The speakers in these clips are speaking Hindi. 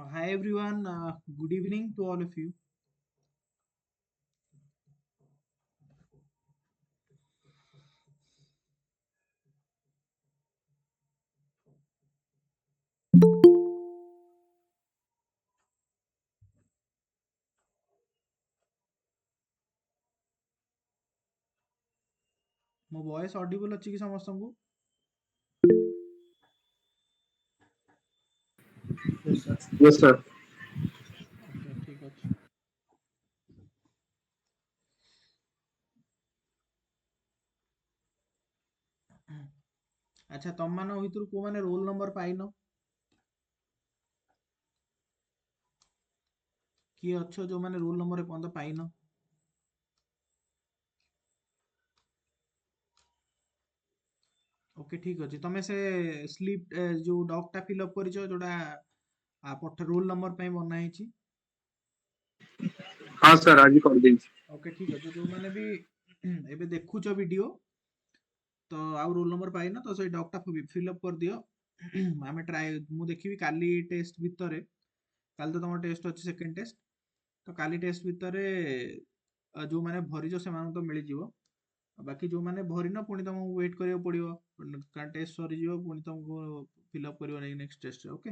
Hi everyone, good evening to all of you. ମୋ voice audible ଅଛି କି ସମସ୍ତଙ୍କୁ? Yes, sir. Yes, sir. Okay, ଠିକ ଅଛି। ଆଚ୍ଛା ତମମାନଙ୍କ ଭିତରୁ କୋଉମାନେ ରୋଲ ନମ୍ବର ପାଇନ? କିଏ ଅଛ ଯୋଉମାନେ ରୋଲ ନମ୍ବର ଏପର୍ଯ୍ୟନ୍ତ ପାଇନ? ଓକେ ଠିକ ଅଛି। ତମେ ସେ ସ୍ଲିପ ଯୋଉ ଡକ୍ ଟା ଫିଲ୍ ଅପ୍ କରିଛ ଯୋଉଟା ରୋଲ ନମ୍ବର ପାଇଁ ବନା ହେଇଛି? हाँ सर आज ही कर दीजिए। ଓକେ ଠିକ ଅଛି। ଯୋଉମାନେ ବି ଏବେ ଦେଖୁଛ ଭିଡିଓ ତ ଆଉ ରୋଲ ନମ୍ବର ପାଇନ ତ ସେଇ ଡକ୍ ଟା ଫିଲ୍ ଅପ୍ କରିଦିଅ। ଆମେ ମୁଁ ଦେଖିବି କାଲି ଟେଷ୍ଟ ଭିତରେ, କାଲି ତ ତମର ଟେଷ୍ଟ ଅଛି ସେକେଣ୍ଡ ଟେଷ୍ଟ, ତ କାଲି ଟେଷ୍ଟ ଭିତରେ ଯୋଉମାନେ ଭରିଛ ସେମାନଙ୍କୁ ତ ମିଳିଯିବ। ବାକି ଯୋଉମାନେ ଭରିନ ପୁଣି ତମକୁ ୱେଟ୍ କରିବାକୁ ପଡିବ, କାରଣ ଟେଷ୍ଟ ସରିଯିବ ପୁଣି ତମକୁ ଫିଲ୍ ଅପ୍ କରିବ ନେକ୍ସଟ ଟେଷ୍ଟରେ। ଓକେ,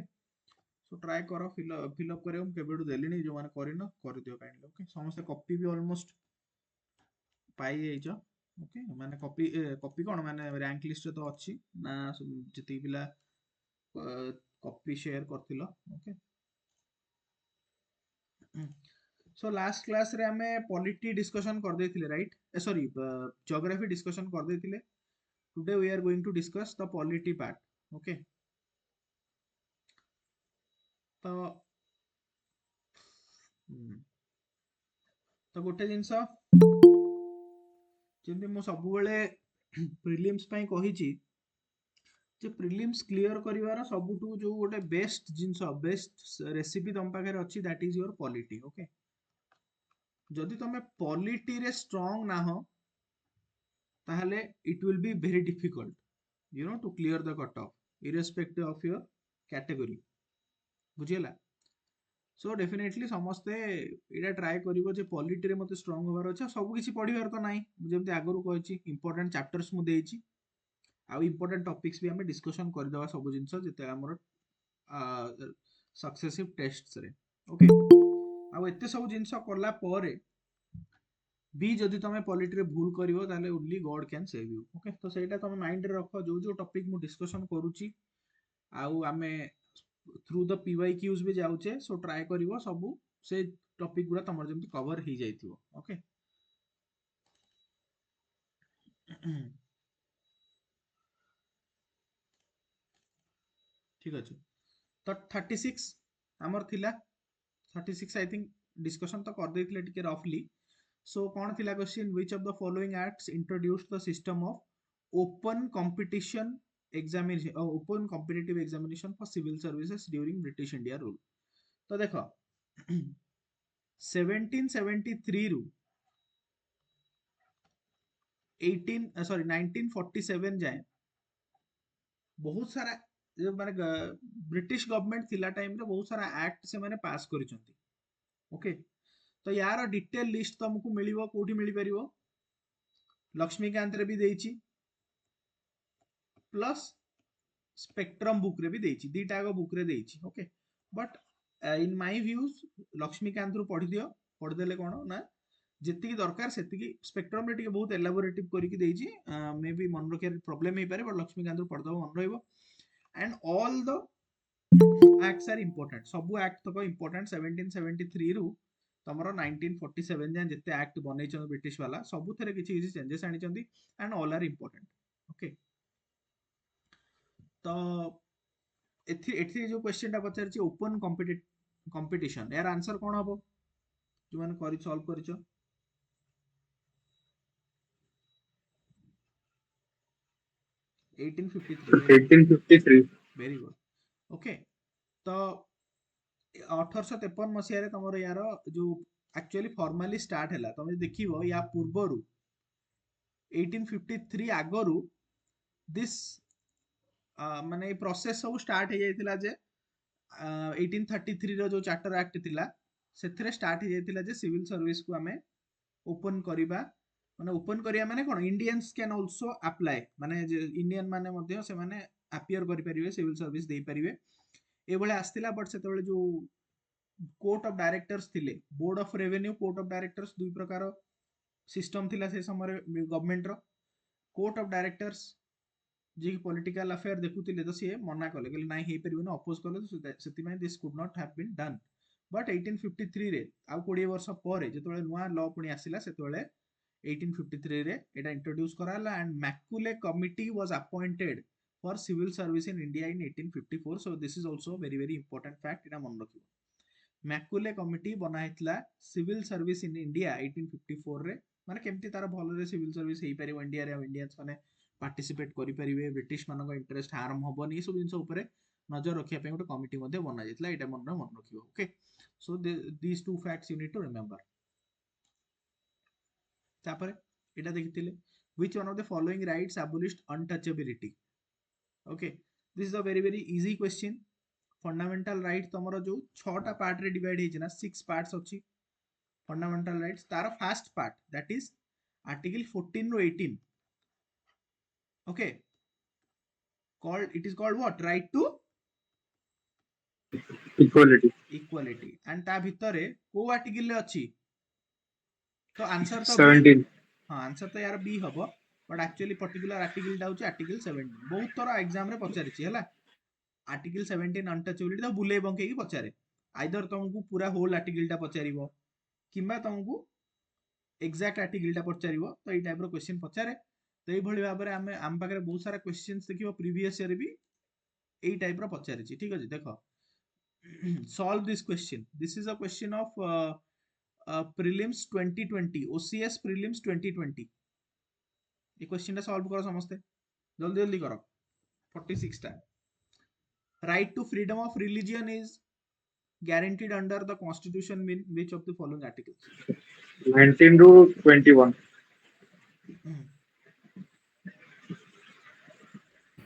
ସୋ ଟ୍ରାଏ କର ଫିଲ୍ ଅପ୍ କରିବାକୁ। ମୁଁ କେବେଠୁ ଦେଲିଣି, ଯୋଉମାନେ କରିନ କରିଦିଅ କାଇଣ୍ଡଲି। ଓକେ, ସମସ୍ତେ କପି ବି ଅଲମୋଷ୍ଟ ପାଇଯାଇଛ। ଓକେ, ମାନେ କପି କପି କଣ ମାନେ ରାଙ୍କ ଲିଷ୍ଟରେ ତ ଅଛି ନା ଯେତିକି ପିଲା କପି ସେୟାର କରିଥିଲ। ଓକେ, ସୋ ଲାଷ୍ଟ କ୍ଲାସ ରେ ଆମେ ପଲିଟି ଡିସ୍କସନ କରିଦେଇଥିଲେ, ରାଇଟ୍? ସରି, ଜିଓଗ୍ରାଫି ଡିସ୍କସନ କରିଦେଇଥିଲେ। Today we are going to discuss the polity part. Okay, ତ ତ ଗୋଟେ ଜିନିଷ ଯେମିତି ମୁଁ ସବୁବେଳେ ପ୍ରିଲିମ୍ସ ପାଇଁ କହିଛି ଯେ ପ୍ରିଲିମ୍ସ କ୍ଲିୟର କରିବାର ସବୁଠୁ ଯୋଉ ଗୋଟେ ବେଷ୍ଟ ଜିନିଷ, ବେଷ୍ଟ ରେସିପି ତମ ପାଖରେ ଅଛି, that is your polity. Okay, ଯଦି ତମେ ପଲିଟିରେ ଷ୍ଟ୍ରଙ୍ଗ ନାହ ତାହେଲେ it will be very difficult, you know, to clear the cutoff irrespective of your category। ବୁଝିହେଲା? ସୋ ଡେଫିନେଟଲି ସମସ୍ତେ ଏଇଟା ଟ୍ରାଏ କରିବ ଯେ ପଲିଟିରେ ମତେ ଷ୍ଟ୍ରଙ୍ଗ ହବାର ଅଛି। ଆଉ ସବୁ କିଛି ପଢିବାର ତ ନାହିଁ, ମୁଁ ଯେମିତି ଆଗରୁ କହିଛି ଇମ୍ପୋର୍ଟାଣ୍ଟ ଚାପ୍ଟର୍ସ ମୁଁ ଦେଇଛି, ଆଉ ଇମ୍ପୋର୍ଟାଣ୍ଟ ଟପିକ୍ସ ବି ଆମେ ଡିସ୍କସନ କରିଦେବା ସବୁ ଜିନିଷ ଯେତେବେଳେ ଆମର ସକ୍ସେସିଭ ଟେଷ୍ଟରେ। ଓକେ, ଆଉ ଏତେ ସବୁ ଜିନିଷ କଲା ପରେ ବି ଯଦି ତମେ ପଲିଟିରେ ଭୁଲ କରିବ ତାହେଲେ only God can save you. Okay, ତ ସେଇଟା ତମେ ମାଇଣ୍ଡରେ ରଖ ଯୋଉ ଯୋଉ ଟପିକ ମୁଁ ଡିସ୍କସନ କରୁଛି। ଆଉ ଆମେ ଥ୍ରୁ ଦ PYQs ବି ଯାଉଛେ, ସୋ ଟ୍ରାଏ କରିବ ସବୁ ସେ ଟପିକ ଗୁଡା ତମର ଯେମିତି କଭର ହେଇଯାଇଥିବ। ଓକେ, ଠିକ ଅଛି। ତ 36 ଆମର ଥିଲା, 36 ଆଇ ଥିଙ୍କ ଡିସ୍କସନ ତ କରିଦେଇଥିଲେ ଟିକେ ରଫଲି। ସୋ କଣ ଥିଲା question? which of the following acts introduced the system of open competition examination open competitive examination for civil services during British India rule? ତ ଦେଖ 1773 ରୁ 1947 ଯାଏଁ ବହୁତ ସାରା ମାନେ ବ୍ରିଟିଶ ଗଭର୍ଣମେଣ୍ଟ ଥିଲା ଟାଇମରେ ବହୁତ ସାରା ଆକ୍ଟ ସେମାନେ ପାସ୍ କରିଛନ୍ତି। ଓକେ, ତ ୟାର ଡିଟେଲ ଲିଷ୍ଟ ତମକୁ ମିଳିବ କୋଉଠି ମିଳିପାରିବ? ଲକ୍ଷ୍ମୀକାନ୍ତରେ ବି ଦେଇଛି, ପ୍ଲସ୍ ସ୍ପେକ୍ଟ୍ରମ ବୁକ୍ ରେ ବି ଦେଇଛି, ଦିଟା ଆଗ ବୁକ୍ ରେ ଦେଇଛି। Okay, but in my views ଲକ୍ଷ୍ମୀକାନ୍ତରୁ ପଢିଦିଅ। ପଢିଦେଲେ କଣ ନା ଯେତିକି ଦରକାର ସେତିକି, ସ୍ପେକ୍ଟ୍ରମ ରେ ଟିକେ ବହୁତ ଏଲାବୋରେଟିଭ କରିକି ଦେଇଛି, ମେ ବି ମନେ ରଖିବାର ପ୍ରୋବ୍ଲେମ ହେଇପାରେ, ବଟ୍ ଲକ୍ଷ୍ମୀକାନ୍ତରୁ ପଢିଦବ ମନେ ରହିବ। And all the acts are important, ସବୁ act ତକ important। 1773 ରୁ ତମର 1947 ଯାଏଁ ଯେତେ act ବନେଇଛନ୍ତି ବ୍ରିଟିଶ ବାଲା, ସବୁଥିରେ କିଛି କିଛି ଚେଞ୍ଜେସ୍ ଆଣିଛନ୍ତି and all are important। Okay, ତ ଏଥିରେ ଯୋଉ କ୍ୱେଶ୍ଚିନ୍ ଟା ପଚାରିଛି ଓପନ କମ୍ପିଟିସନ, ଏହାର ଆନ୍ସର କଣ ହବ ଯୋଉମାନେ କରି ସଲ୍ଭ କରିଛ? Eighteen fifty three. Very good, 1853। Very good. Okay, ତ 1853 ମସିହାରେ ତମର ୟାର ଯୋଉ ଆକ୍ଚୁଆଲି ଫର୍ମାଲି ଷ୍ଟାର୍ଟ ହେଲା, ତମେ ଦେଖିବ ୟା ପୂର୍ବରୁ 1853 ଆଗରୁ ଦିସ୍ ମାନେ ଏଇ ପ୍ରୋସେସ ସବୁ ଷ୍ଟାର୍ଟ ହେଇଯାଇଥିଲା ଯେ 1833 रो जो चार्टर एक्ट थिला ସେଥିରେ ଷ୍ଟାର୍ଟ ହେଇଯାଇଥିଲା ଯେ ସିଭିଲ ସର୍ଭିସ କୁ ଆମେ ଓପନ କରିବା ମାନେ ଓପନ କରିବା ମାନେ କଣ ଇଣ୍ଡିଆନ୍ସ କ୍ୟାନ୍ ଅଲସୋ ଆପ୍ଲାଏ ମାନେ ଇଣ୍ଡିଆନ ମାନେ ମଧ୍ୟ ସେମାନେ ଆପିୟର କରିପାରିବେ ସିଭିଲ ସର୍ଭିସ ଦେଇପାରିବେ ଏଇଭଳିଆ ଆସିଥିଲା ବଟ୍ ସେତେବେଳେ ଯୋଉ କୋର୍ଟ ଅଫ୍ ଡାଇରେକ୍ଟର୍ସ ଥିଲେ board of revenue court of directors ଦୁଇ ପ୍ରକାର ସିଷ୍ଟମ ଥିଲା ସେ ସମୟରେ ଗଭର୍ଣ୍ଣମେଣ୍ଟର କୋର୍ଟ ଅଫ୍ ଡାଇରେକ୍ଟର୍ସ ଯିଏ ପଲିଟିକାଲ ଆଫେୟାର ଦେଖୁଥିଲେ ତ ସିଏ ମନା କଲେ କହିଲେ ନାଇଁ ହେଇପାରିବନି ଅପୋଜ କଲେ ସେଥିପାଇଁ this could not have been done but 1853 ରେ ଆଉ 20 ବର୍ଷ ପରେ ଯେତେବେଳେ ନୂଆ ଲ ପୁଣି ଆସିଲା ସେତେବେଳେ 1853 ରେ ଏଟା ଇଣ୍ଟ୍ରୋଡ୍ୟୁସ କରାହେଲା and Macaulay committee was appointed for civil service in India in 1854 so this is also very very important fact ଏଟା ମନେ ରଖିବ ମ୍ୟାକୁଲେ କମିଟି ବନା ହେଇଥିଲା ସିଭିଲ ସର୍ଭିସ ଇନ୍ ଇଣ୍ଡିଆ 1854 ରେ ମାନେ କେମିତି ତାର ଭଲରେ ସିଭିଲ ସର୍ଭିସ ହେଇପାରିବ ଇଣ୍ଡିଆରେ ଆଉ ଇଣ୍ଡିଆନ୍ସ ମାନେ ପାର୍ଟିସିପେଟ କରିପାରିବେ ବ୍ରିଟିଶ ମାନଙ୍କ ଇଣ୍ଟରେଷ୍ଟ ହାର୍ମ ହବନି ଏସବୁ ଜିନିଷ ଉପରେ ନଜର ରଖିବା ପାଇଁ ଗୋଟେ କମିଟି ମଧ୍ୟ ବନା ଯାଇଥିଲା ଏଇଟା ମନେ ରଖିବ okay so this two facts you need to remember ତାପରେ ଏଇଟା ଦେଖିଥିଲେ which one of the following rights abolished untouchability okay this is a very very easy question fundamental right तमरो जो 6टा पार्ट रे डिवाइड हेछि ना 6 पार्ट्स अछि फंडामेंटल राइट्स तार first part that is article 14 रो 18 okay called it is called what right to equality. equality and ता भितरे को आर्टिकल रे अछि तो आंसर तो बी 17. हां आंसर तो यार बी हबो बट एक्चुअली पर्टिकुलर आर्टिकल टा होछि आर्टिकल 17 बहुत थोड़ा एग्जाम रे पचारिछि हला आर्टिकल 17 अनटचेबिलिटी तो बुले बंके की पचारे आइदर तुमको पूरा होल आर्टिकल टा पचारिबो किंबा तुमको एक्जाक्ट आर्टिकल टा पचारिबो तो एई टाइप रो क्वेश्चन पचारे तो एई भली भाबरे आम पाखरे बहुत सारा क्वेश्चंस देखिबो प्रीवियस ईयर भी एई टाइप रो पचारिछि ठीक अछि देखो solve this question this is a question of prelims 2020 OCS prelims 2020 ये क्वेश्चन टा सॉल्व करो समस्ते जल्दी जल्दी करो 46 टा right to freedom of religion is guaranteed under the constitution in which of the following articles 19 to 21.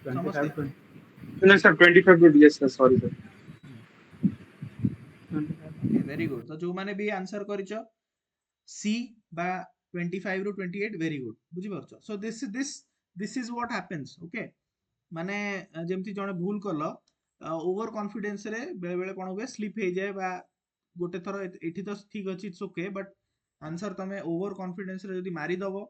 समस्ते 25. No, sir, 25 to yes, sir. Sorry, sir. Okay very good तो जो माने भी आंसर करिचो सी बा 25 ରୁ 28 वेरी गुड बुझी परछो so this is what happens okay माने जेमती जणे भूल कल ओवर कॉन्फिडेंस रे बेले बेले कोन हुए स्लिप हे जाए बा गोटे थरो एठी तो ठीक अछि इट्स ओके बट आंसर तमे ओवर कॉन्फिडेंस रे जदी मारी दबो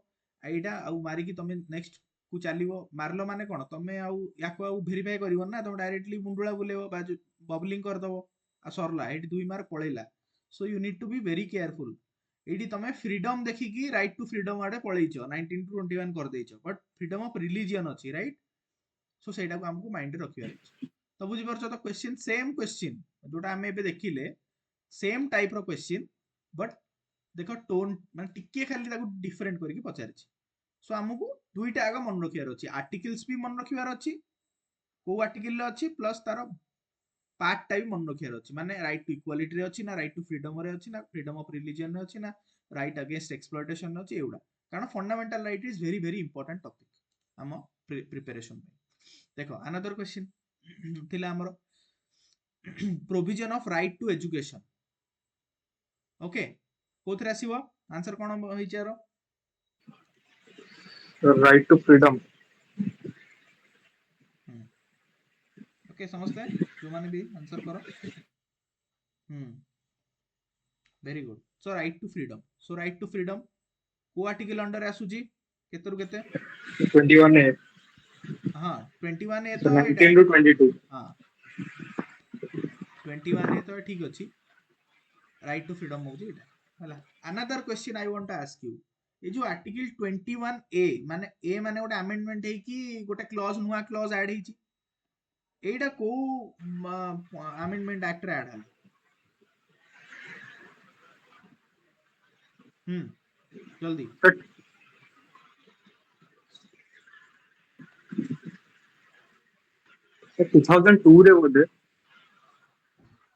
एइटा आ मारी की तमे नेक्स्ट को चालिबो मारलो माने कोन तमे आ याको आ वेरीफाई करिवो ना तमे डायरेक्टली मुंडुळा बुलेबो बा बबलिंग कर दबो आ सरला एठी 2 मार्क पळेला so you need to be very careful एठी तमे फ्रीडम देखिकी राइट टू फ्रीडम आडे पळेइचो 19 टू 21 कर देइचो बट फ्रीडम ऑफ रिलीजियन अछि राइट सो सेटा को हमको माइंड रे रखिबार अछि तो बुझी परछो तो क्वेश्चन सेम क्वेश्चन जोटा हमें एबे देखिले सेम टाइप रो क्वेश्चन बट देखो टोन माने टिके खाली ताको डिफरेंट करके पचारिछि सो हमको दुईटा आग मन रखिबार अछि आर्टिकल्स भी मन रखिबार अछि को आर्टिकल रे अछि प्लस तार पार्ट टा भी मन रखिबार अछि माने राइट टू इक्वालिटी रे अछि ना राइट टू फ्रीडम रे अछि ना फ्रीडम ऑफ रिलीजियन रे अछि ना राइट अगेंस्ट एक्सप्लॉयटेशन रे अछि एउडा कारण fundamental right is very very important topic हम प्रिपरेशन देखो अनदर क्वेश्चन थिला हमर provision of right to education okay कोथरे आसीबो आंसर कोन होइचारो Right to freedom. ओके समझते जो माने भी आंसर करो very good so right to freedom को आर्टिकल अंडर आसुजी केतरु केते 21 A. हां 21 ए So तो एटा 19 to 22. हां 21 ए तो ठीक अछि राइट टू फ्रीडम होउजी एटा हला another question I want to ask you ए जो आर्टिकल 21 ए माने गोटे अमेंडमेंट है कि गोटे क्लॉज नुवा क्लॉज ऐड हेची एटा को अमेंडमेंट एक्ट रे ऐड हला जल्दी But 2002 रे बोधे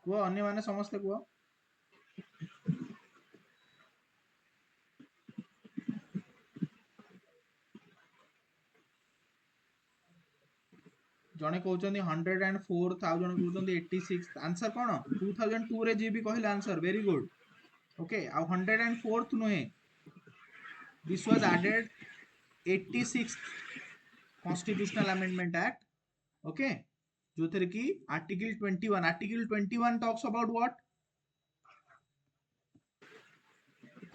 को अन्य माने समस्त को जणे कहउछन्ती 104 था जणे कहउछन्ती 86 आंसर कोन 2002 रे जी भी कहले आंसर वेरी गुड ओके आ 104th नुहे this was added 86th constitutional amendment act okay जो थे कि article 21 talks about what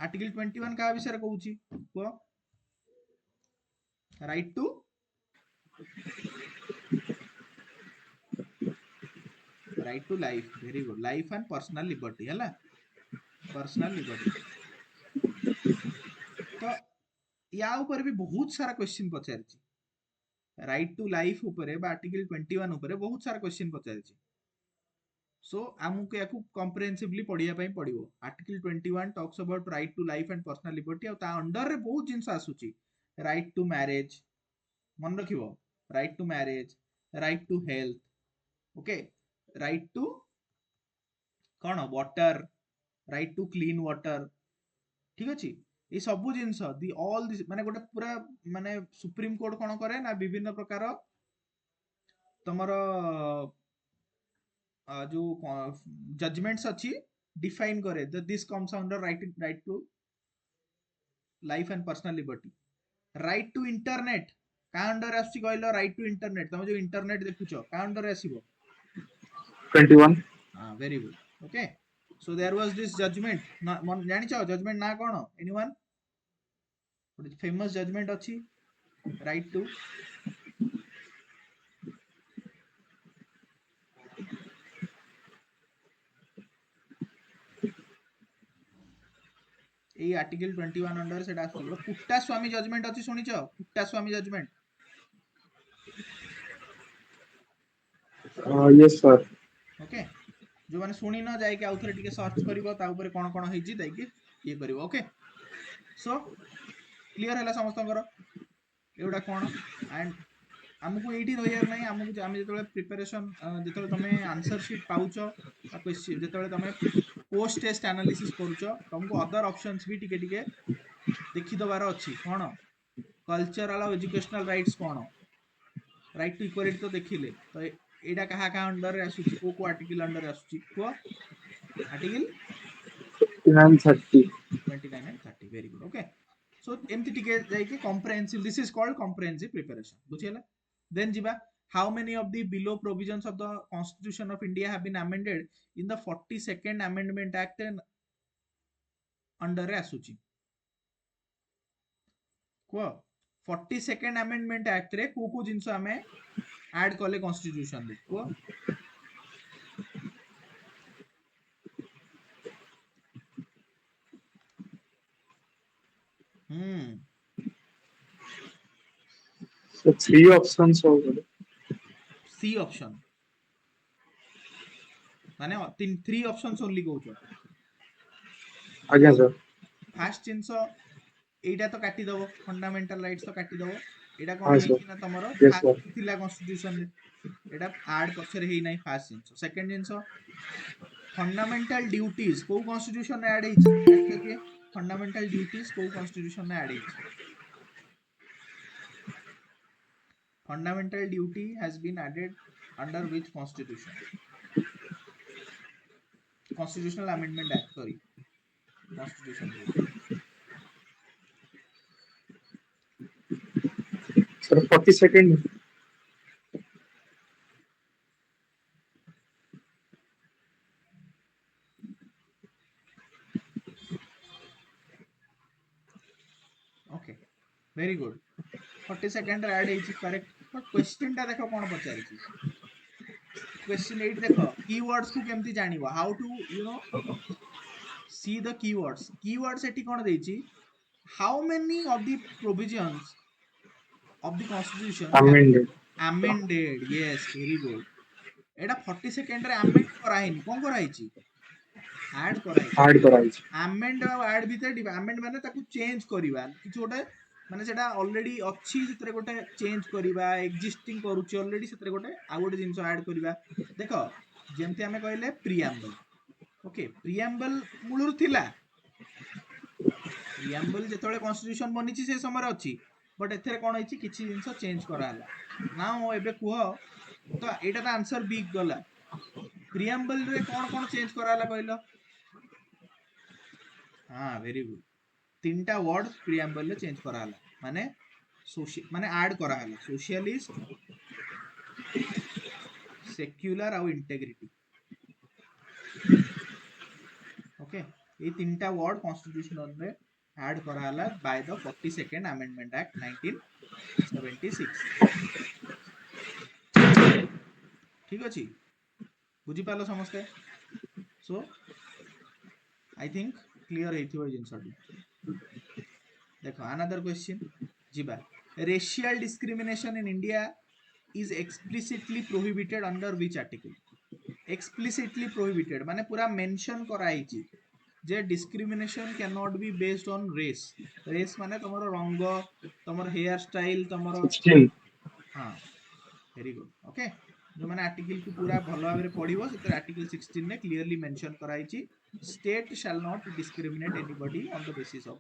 article 21 का विषय रे कहउची को right to life very good life and personal liberty है पर्सनल लिबर्टी तो या ऊपर भी बहुत सारा क्वेश्चन पचारिछि राइट टू लाइफ ऊपर बा आर्टिकल 21 ऊपर बहुत सारा क्वेश्चन पचारिछि सो आमको या कॉम्प्रिहेंसिवली पढ़िया पई पड़िबो article 21 talks about right to life and personal liberty आ ता अंडर रे बहुत जिंस आसुची राइट टू मैरिज मन रखिबो right to marriage right to health okay right to कौन water right to clean water ठीक अच्छे ये सब जिनस दि ऑल दिस माने गोटे पूरा माने सुप्रीम कोर्ट कौन करे ना विभिन्न प्रकार तमर जो जजमेंट्स अच्छी डिफाइन करे this comes under right to life and personal liberty right to internet का अंडर आसुची कहलो राइट टू इंटरनेट तुम जो इंटरनेट देखुछ का अंडर आसीबो 21 very good okay so there was this judgement जानि छ जजमेंट ना कोन एनीवन फेमस जजमेंट अच्छी राइट टू এই आर्टिकल 21 अंडर सेटा आसुची गोटे पुट्टा स्वामी जजमेंट अच्छी सुनिछ Puttaswamy judgement yes sir ओके जो माने सुनी न जाय कि आउथरे टिके सर्च करिवो ता ऊपर कोन कोन हेछि ताई कि ये करिवो ओके सो क्लियर हैला समस्तंकर एउडा कोन एंड हमको एठी रहियार नै हमको आमे जेतले प्रिपरेशन जेतले तमे आंसर शीट पाउचो ता क्वेश्चन जेतले तमे पोस्ट टेस्ट एनालिसिस करूचो तुमको अदर ऑप्शंस भी टिके टिके देखि दबार अछि कोन कल्चरल और एजुकेशनल राइट्स कोन राइट टू इक्वालिटी तो देखिले तो एटा कहा कहा अंडर रे आसुची को आर्टिकल अंडर रे आसुची को article 2930 29 and 30 very good okay so एमती टिके जाय कि comprehensive this is called comprehensive preparation बुझियला then जिबा how many of the below provisions of the constitution of india have been amended in the 42nd amendment act under रे आसुची को 42nd amendment act रे को जिंस हमें ऐड कले कॉन्स्टिट्यूशन रे को so three options over C option माने तीन थ्री ऑप्शंस ओनली कहउछो आज्ञा सर फास्ट जिंस एटा तो काटी दबो फंडामेंटल राइट्स तो काटी दबो एटा हाँ कोन सर हेछि ना तमरो यस सर फास्ट थिला कॉन्स्टिट्यूशन रे एटा ऐड पछरे हेइ नै फास्ट जिंस सेकंड जिंस फंडामेंटल ड्यूटीज को कॉन्स्टिट्यूशन रे ऐड हेछि जानि छ के फंडामेंटल ड्यूटीज को कॉन्स्टिट्यूशन रे ऐड हेछि fundamental duty has been added under which constitution constitutional amendment act sorry constitution कहउछि sir 42nd okay very good 42nd रे ऐड हेछि करेक्ट बट क्वेश्चन टा देखो कोन पचारिछि क्वेश्चन एट देखो कीवर्ड्स को केमती जानिबो how to you know see the keywords एटी कोन देछि how many of the provisions of the constitution have amended been amended yes very good Etah 42nd रे अमेंड कराइनी कोन कराइछि ऐड कराइछि add कराइछि अमेंड और ऐड भीतर अमेंड माने ताकू चेंज करिवा किछ गोटे माने सेटा ऑलरेडी अछि सेतरे गोटे चेंज करिवा एक्जिस्टिंग करूछि ऑलरेडी सेतरे गोटे आ गोटे जिंस ऐड करिवा देखो जेमति हमें कहले प्रिएम्बल ओके प्रिएम्बल मूलर थिला प्रिएम्बल जेतले कॉन्स्टिट्यूशन बनिछि से समय अछि बट एथरे कोन होइछि किछि जिंस चेंज करा हला नाउ एबे कुह तो एटा तो आंसर बी गला। प्रिएम्बल रे कौन चेंज कराला कहलो? हाँ वेरी गुड। तीनटा वर्ड प्रिएम्बल रे चेंज कराला माने माने ऐड कराला सोशलिस्ट, सेक्युलर आउ इंटेग्रिटी। ओके ये तीनटा वर्ड कॉन्स्टिट्यूशनल रे ऐड कराला by the 42nd amendment act 1976। ठीक अछि बुझी पालो समस्ते। सो आई थिंक क्लियर हेथिबो जिंसटी। देखो अनदर क्वेश्चन जिबा। Racial discrimination in India is explicitly prohibited under which article? Explicitly prohibited माने पूरा मेंशन कराइछि जे discrimination can not be based on race. Race माने तमरो रंग, तमरो हेयर स्टाइल, तमरो 16 हाँ वेरी गुड ओके। जो माने आर्टिकल को पूरा भलो भाबरे पढिबो सेतर आर्टिकल 16 ने क्लियरली मेंशन कराइछि state shall not discriminate anybody on the basis of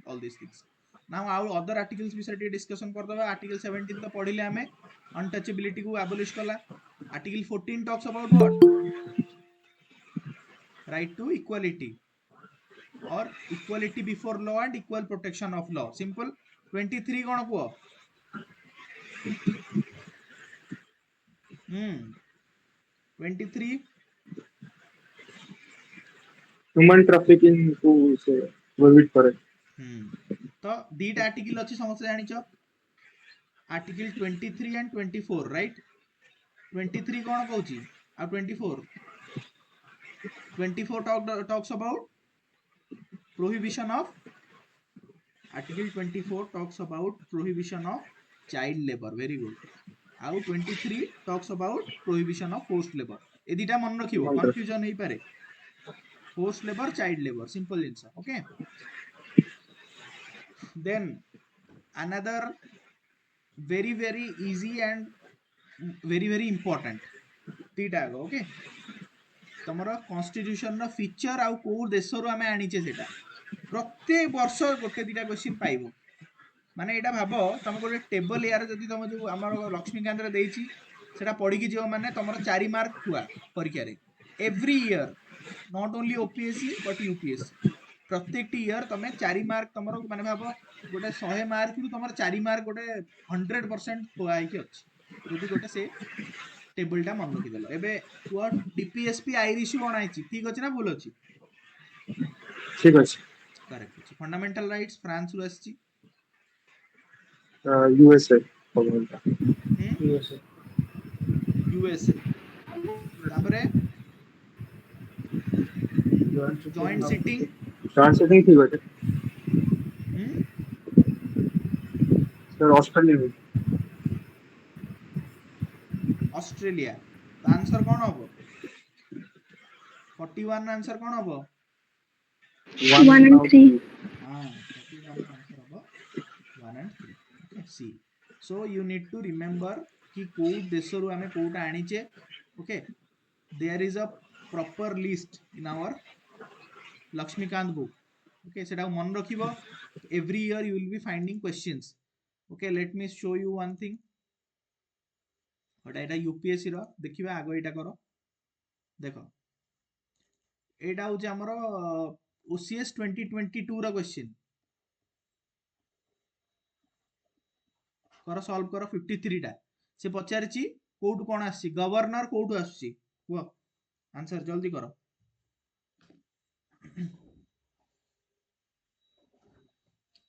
all this things. Now आउ अदर आर्टिकल्स विषय डिस्कशन कर दबा। आर्टिकल 17 तो पढिले हमें अनटचेबिलिटी को एबोलिश कला। Article 14 talks about what? Right to equality और equality before law and equal protection of law. Simple 23 कोन को? 23 ह्यूमन ट्रैफिकिंग को से प्रोहिबिट करे। तो दीटा आर्टिकल अच्छी समस्त जानिछ। Article 23 and 24 right. 23 कौन कहूची आ 24? 24 talks about prohibition of. Article 24 talks about prohibition of child labour. Very good. आउ 23 talks about prohibition of forced labour. ए दीटा मन रखिबो, ह्यूमन ट्रैफिक कंफ्यूजन नहीं पारे। Forced labour, child labour, simple जिंस। Okay then another very easy and very important दीटा ओके। तमरो कॉन्स्टिट्यूशन रो फीचर आउ को देश रो हमें आनीचे सेटा प्रत्येक वर्ष गोटे दीटा क्वेश्चन पाइबो। माने एटा भाबो तुम गोटे टेबल यार जदि तुम जो हमर लक्ष्मीकांत रे देइची सेटा पढी कि जो माने तमरो 4 मार्क थुआ परीक्षा रे every year, not only OPSC but UPSC. प्रत्येक टी ईयर तमे 4 मार्क तमरो माने भाबो गोटे 100 मार्क रु तमरो 4 मार्क गोटे 100% थुआ है कि अछि जदि गोटे से टेबल टा मन रखि देलो। एबे कुआ डीपीएसपी आईरिश कोन आइची ठीक अछि ना भूल अछि? ठीक अछि। करेक्ट अछि। फंडामेंटल राइट्स फ्रांस रु आछि। यूएसए गवर्नमेंट हम यूएसए यूएसए। तापरे जॉइंट सिटिंग। फ्रांस से नहीं ठीक है हम सर ऑस्ट्रेलिया में ऑस्ट्रेलिया। तो आंसर कौन हबो? 41 आंसर कौन हबो? 1 and 3 हाँ 41 आंसर हबो 1 and 3। Okay C. So you need to remember कि को देश रु हमें कोटा आनीचे। Okay there is a proper list in our Laxmikanth book. Okay सेटा मन रखिबो। Every year you will be finding questions. Okay let me show you one thing. एटा यूपीएससी रो देखिबा आगो एटा करो। देखो एटा होचे हमरो ओसीएस 2022 रो क्वेश्चन कर सॉल्व करो 53 टा। से पचारिची कोउटु कोन आसी गवर्नर कोउटु आसी को आंसर जल्दी करो।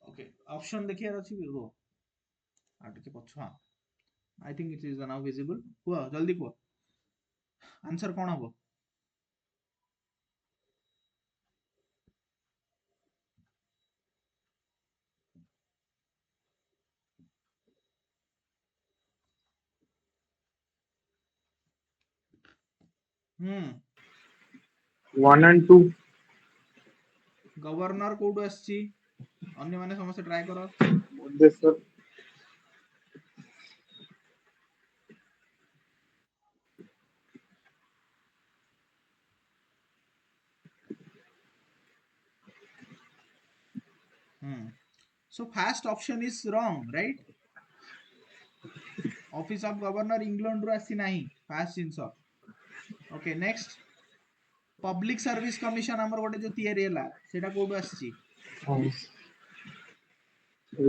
ओके ऑप्शन देखियार अछि रो आ टिके पछ। हां I think it is now visible. को जल्दी को आंसर कोन हबो? हम 1 and 2 गवर्नर कोउटु आसी अन्य माने समस्त ट्राई करो। this sir So first option is wrong, right? Office of governor England रु आसी नाही फास्ट जिंस okay next public service commission हमर गोटे जो तयारी हला सेटा कोडु आसी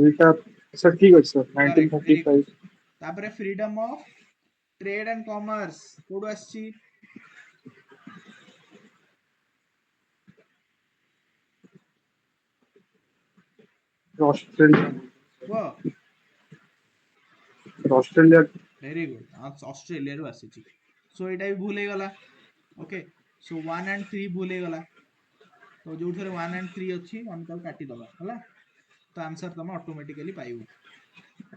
एटा सर ठीक अछि सर करेक्ट वेरी गुड 1935 तापरे freedom of trade and commerce code आसी ऑस्ट्रेलिया वो ऑस्ट्रेलिया वेरी गुड ऑस्ट्रेलिया रु आसी सो एटा भी भूल हे गला ओके सो 1 एंड 3 भूल हे गला तो जो 1 एंड 3 अच्छी हम ताको काटी दबा हला तो आंसर तुम ऑटोमेटिकली पाइबो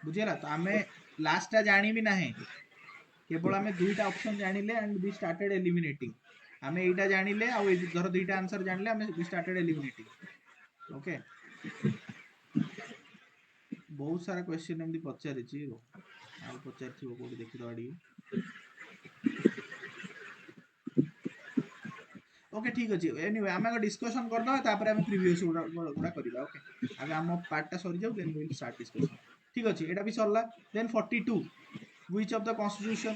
बुझेला तो आमे लास्ट टा जानी भी नाही केवल आमे दुईटा ऑप्शन जानिले एंड वी स्टार्टेड एलिमिनेटिंग आमे एटा जानिले आ धर दुईटा आंसर जानिले आमे वी स्टार्टेड एलिमिनेटिंग ओके बहुत सारा क्वेश्चन एमदी पचारि छि आउ पचारि थिबो कोडी देखि दडी ओके ठीक अछि एनीवे आमे को डिस्कशन कर दो तापर आमे प्रीवियस गुडा करबा ओके आगे हम पार्ट टा सरी जाउ then we will start discussion ठीक अछि एटा भी सरला then 42 which of the constitution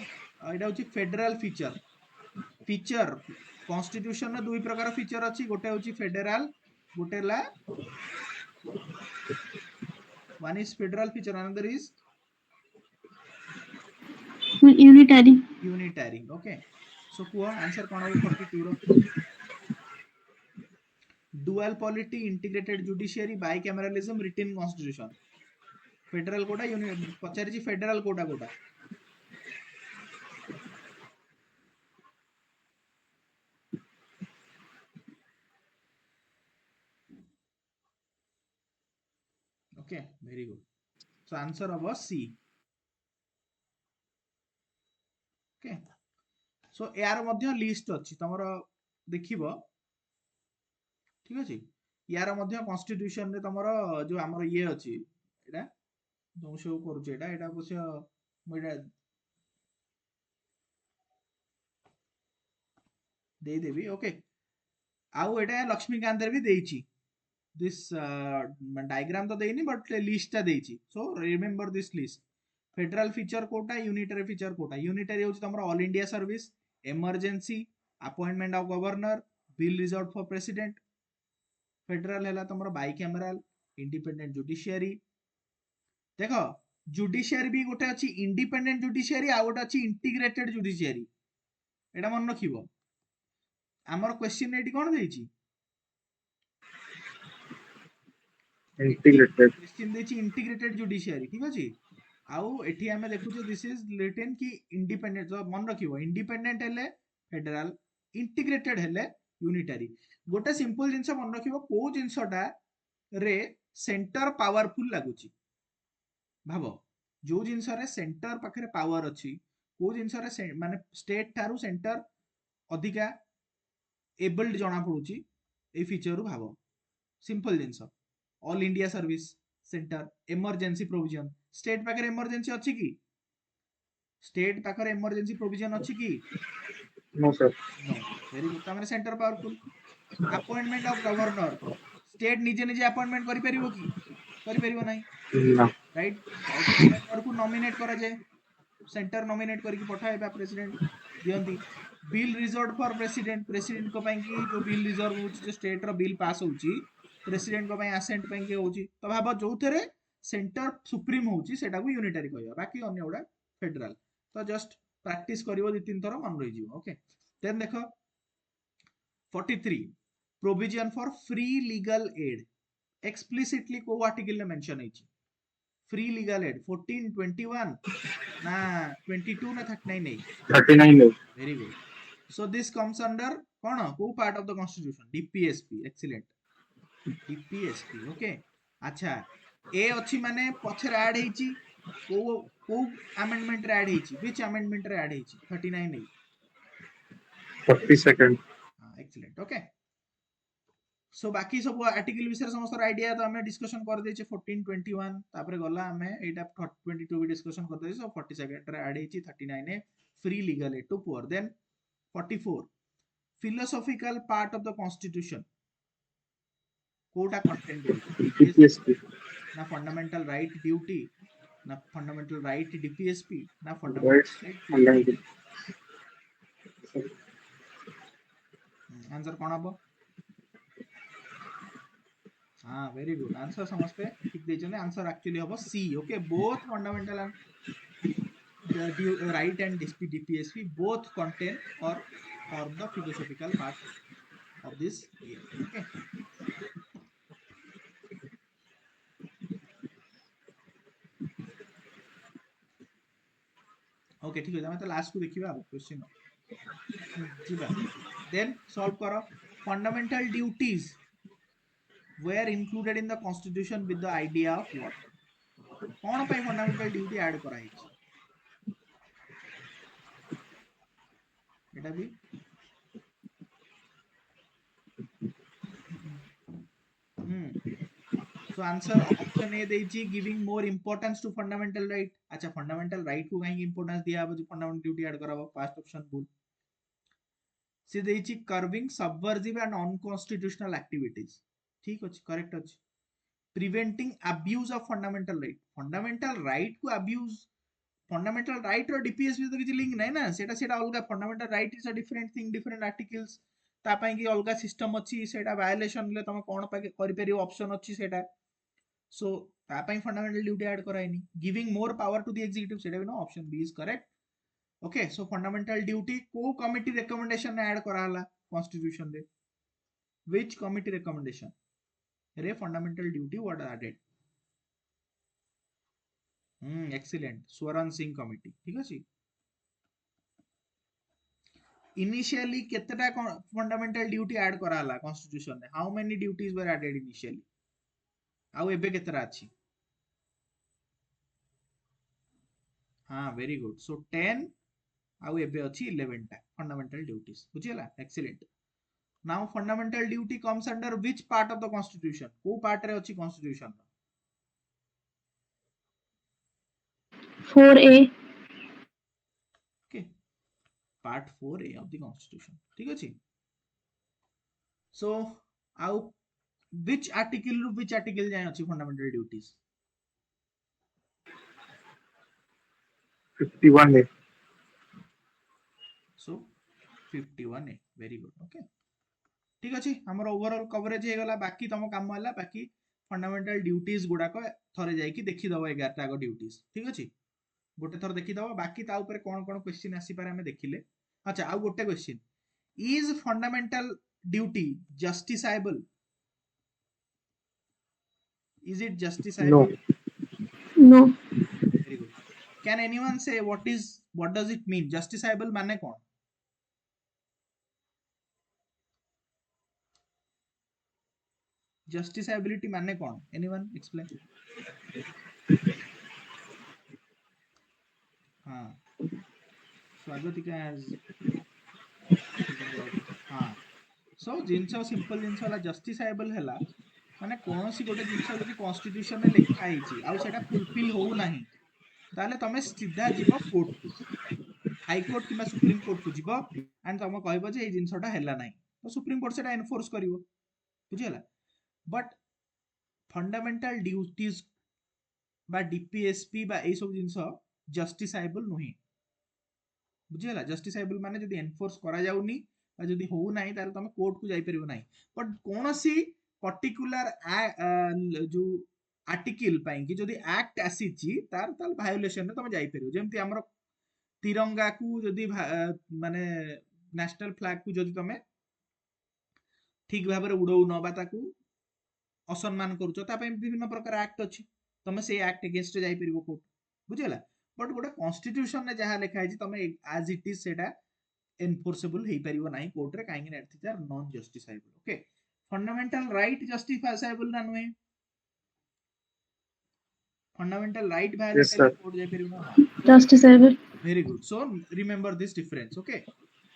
एटा होछि फेडरल फीचर कॉन्स्टिट्यूशन दुई प्रकार फीचर अछि गोटे होछि फेडरल गोटे ला one is federal feature another is unitary okay so kuha answer kon hobo 42 ro dual polity integrated judiciary bicameralism written constitution federal quota पचारि छि federal quota quota okay very good so answer होबो सी ओके सो यार मध्य लिस्ट अछि तमरो देखिबो ठीक अछि यार मध्य कॉन्स्टिट्यूशन रे तमरो जो हमर ये अछि एटा जो शो करू छै एटा अवश्य मोइडा दे देबी ओके आउ एटा लक्ष्मीकांत रे भी देइछि दिस डायग्राम तो देइनी बट लिस्ट ता देइछि so remember this list federal feature कोटा यूनिटरी होछि तमरो all India service emergency appointment of governor bill reserve for president federal हैला तमरो बाइकैमरल इंडिपेंडेंट जुडिशियरी देखो जुडिशियरी भी गोटे अछि इंडिपेंडेंट जुडिशियरी आ गोटे अछि इंटीग्रेटेड जुडिशियरी एटा मन रखिबो हमर क्वेश्चन एटी कोन देइछि एटी इंटीग्रेटेड क्वेश्चन देइछि इंटीग्रेटेड जुडिशियरी ठीक अछि आउ एठी हमें देखु जे दिस इज रिटन की इंडिपेंडेंट जो मन रखिबो इंडिपेंडेंट हेले फेडरल इंटीग्रेटेड हेले यूनिटरी गोटे सिंपल जिंस मन रखिबो को जिंसटा रे सेंटर पावरफुल लागुची भाबो जो जिंस रे सेंटर पाखरे पावर अछि को जिंस रे माने स्टेट थारु सेंटर अधिका एबल्ड जणा पडुची ए फीचर रु भाबो सिंपल जिंस all India service centre emergency provision state पाखरे इमरजेंसी अछि की स्टेट पाखरे इमरजेंसी प्रोविजन अछि की no sir no very good तमरे centre powerful appointment of governor state निजे निजे अपॉइंटमेंट करि परिबो की करि परिबो नाही ना राइट गवर्नर को नॉमिनेट करा जाए सेंटर नॉमिनेट करके पठाए बा प्रेसिडेंट दियंती बिल रिजर्व फॉर प्रेसिडेंट को पई की जो बिल रिजर्व होची जो स्टेट रो बिल पास होची प्रेसिडेंट को पई असेंट पई के होची तो भाबो जो थरे सेंटर सुप्रीम होची सेटा को यूनिटरी कहबा बाकी अन्य उडा फेडरल तो जस्ट प्रैक्टिस करिवो दि तीन थरो मन रहि जिवो ओके देन देखो 43 provision for free legal add explicitly को आर्टिकल ने मेंशन होची फ्री लीगल एड 14 21 ना 22 ना 39 नहीं 39 no very good so this comes under कौन को part of the constitution DPSP excellent DPSP okay अच्छा ए अछि माने पछर ऐड हेची को अमेंडमेंट रे ऐड हेची व्हिच अमेंडमेंट रे ऐड हेची 39 नहीं 40 सेकंड हां एक्सीलेंट ओके सो बाकी सब आर्टिकल विषय समस्त आइडिया तो हमें डिस्कशन कर देचे 14 21 तापर गला हमें एटा 22 भी डिस्कशन कर देचे सो 40 सेकंड रे ऐड हेची 39 A free legal aid to poor then 44 philosophical part of the constitution कोटा कंटेंट करूची डीपीएसपी डीपीएसपी ना फंडामेंटल राइट ड्यूटी ना फंडामेंटल राइट डीपीएसपी ना Right. Fundamental right PSP. Fundamental. Answer कौन हम? हाँ वेरी गुड आंसर समझते ठीक देछने आंसर एक्चुअली हम C. Okay both fundamental and right and DPSP both contain or form the philosophical part of this year. Okay. Okay ठीक है ଆମେ ତ ଲାଷ୍ଟ କୁ ଦେଖିବା ଆଉ क्वेश्चन ଯିବା then solve करो fundamental duties were included in the constitution with the idea of what कौन ପାଇଁ fundamental duty add करा ହେଇଛି एटा भी हम्म so answer option A देइची giving more importance to fundamental right अच्छा fundamental right को कहीं importance दिया अब जो fundamental duty add करा first option भूल से देइची curving subversive and unconstitutional activities ठीक अछि करेक्ट अछि preventing abuse of fundamental right को abuse fundamental right और DPSP तो किसी लिंक नहीं ना सेटा सेटा अलगा fundamental right is a different thing different articles ता ପାଇଁ कि अलगा सिस्टम अछि सेटा वायोलेशन ले तमे कोन पाके करि परियो ऑप्शन अछि सेटा सो ता ପାଇଁ fundamental duty add कराइनी giving more power to the executive सेटा भी ना option B is correct okay so fundamental duty को कमिटी रिकमेंडेशन ने ऐड करा हला कॉन्स्टिट्यूशन रे व्हिच कमिटी रिकमेंडेशन रे fundamental duty what added excellent Swaran Singh committee ठीक अछि इनिशियली केतेटा फंडामेंटल ड्यूटी ऐड करा हला कॉन्स्टिट्यूशन रे how many duties were added initially आउ एबे केतेटा अछि हां वेरी गुड सो 10 आउ एबे अछि 11 टा फंडामेंटल ड्यूटीज बुझियला excellent now fundamental duty comes under which part of the constitution को पार्ट रे अछि constitution 4A. Okay part 4A of the constitution ठीक अछि सो आउ which article ru which article जाय अछि फंडामेंटल ड्यूटीज 51A. सो 51A वेरी गुड ओके ठीक अछि हमर ओवरऑल कवरेज हे गला बाकी तम काम हला बाकी फंडामेंटल ड्यूटीज गुडा को थरे जाय कि देखि दबो 11 टा को ड्यूटीज ठीक अछि गोटे थर देखि दबो बाकी ता ऊपर कोन कोन क्वेश्चन आसी पारे हमें देखिले अच्छा आउ गोटे question is fundamental duty justiciable is it No. justifiable No. very good can anyone say what does it mean justifiable माने कौन justifiability माने कौन anyone explain हाँ स्वागतिका has figured out हाँ so जिनस सिंपल जिनस वाला justifiable हैला माने कौन सी गोटे जिनस जदी कॉन्स्टिट्यूशन में लिखा आइची आउ सेटा फुलफिल होउ नाही ताले तमे सीधा जीवो कोर्ट को हाई कोर्ट किबा सुप्रीम कोर्ट को जीवो एंड तमे कहबो जे ए जिनसटा हैला नाही तो सुप्रीम कोर्ट सेटा एनफोर्स करिवो बुझियला बट फंडामेंटल ड्यूटीज बा डीपीएसपी बा ए सब जिनस जस्टिसाइबल नही बुझियला जस्टिसाइबल माने जदी एनफोर्स करा जाउनी बा जदी होउ नाही ताले तमे कोर्ट को जाई परिबो नाही बट कोनोसी पर्टिकुलर जो आर्टिकल ପାଇଁ कि जदी एक्ट आसीची तार ताल वायोलेशन रे तमे जाई परिबो जेमति हमर तिरंगा को जदी माने नेशनल फ्लैग को जदी तमे ठीक भाबरे उड़ौ न बा ताकू असम्मान करूछ ता ପାଇଁ विभिन्न प्रकार एक्ट अछि तमे से एक्ट अगेंस्ट जाई परिबो कोर्ट बुझियला बट गोटे कॉन्स्टिट्यूशन ने जहा लिखा है तमे एज इट इज सेटा एनफोर्सेबल हेई परिबो नाही कोर्ट रे काहे कि it are non justifiable okay fundamental right justifiable ना नुए fundamental right Yes, violate sir. हेले कोर्ट जाई परिबो हां Justifiable. Very good so remember this difference okay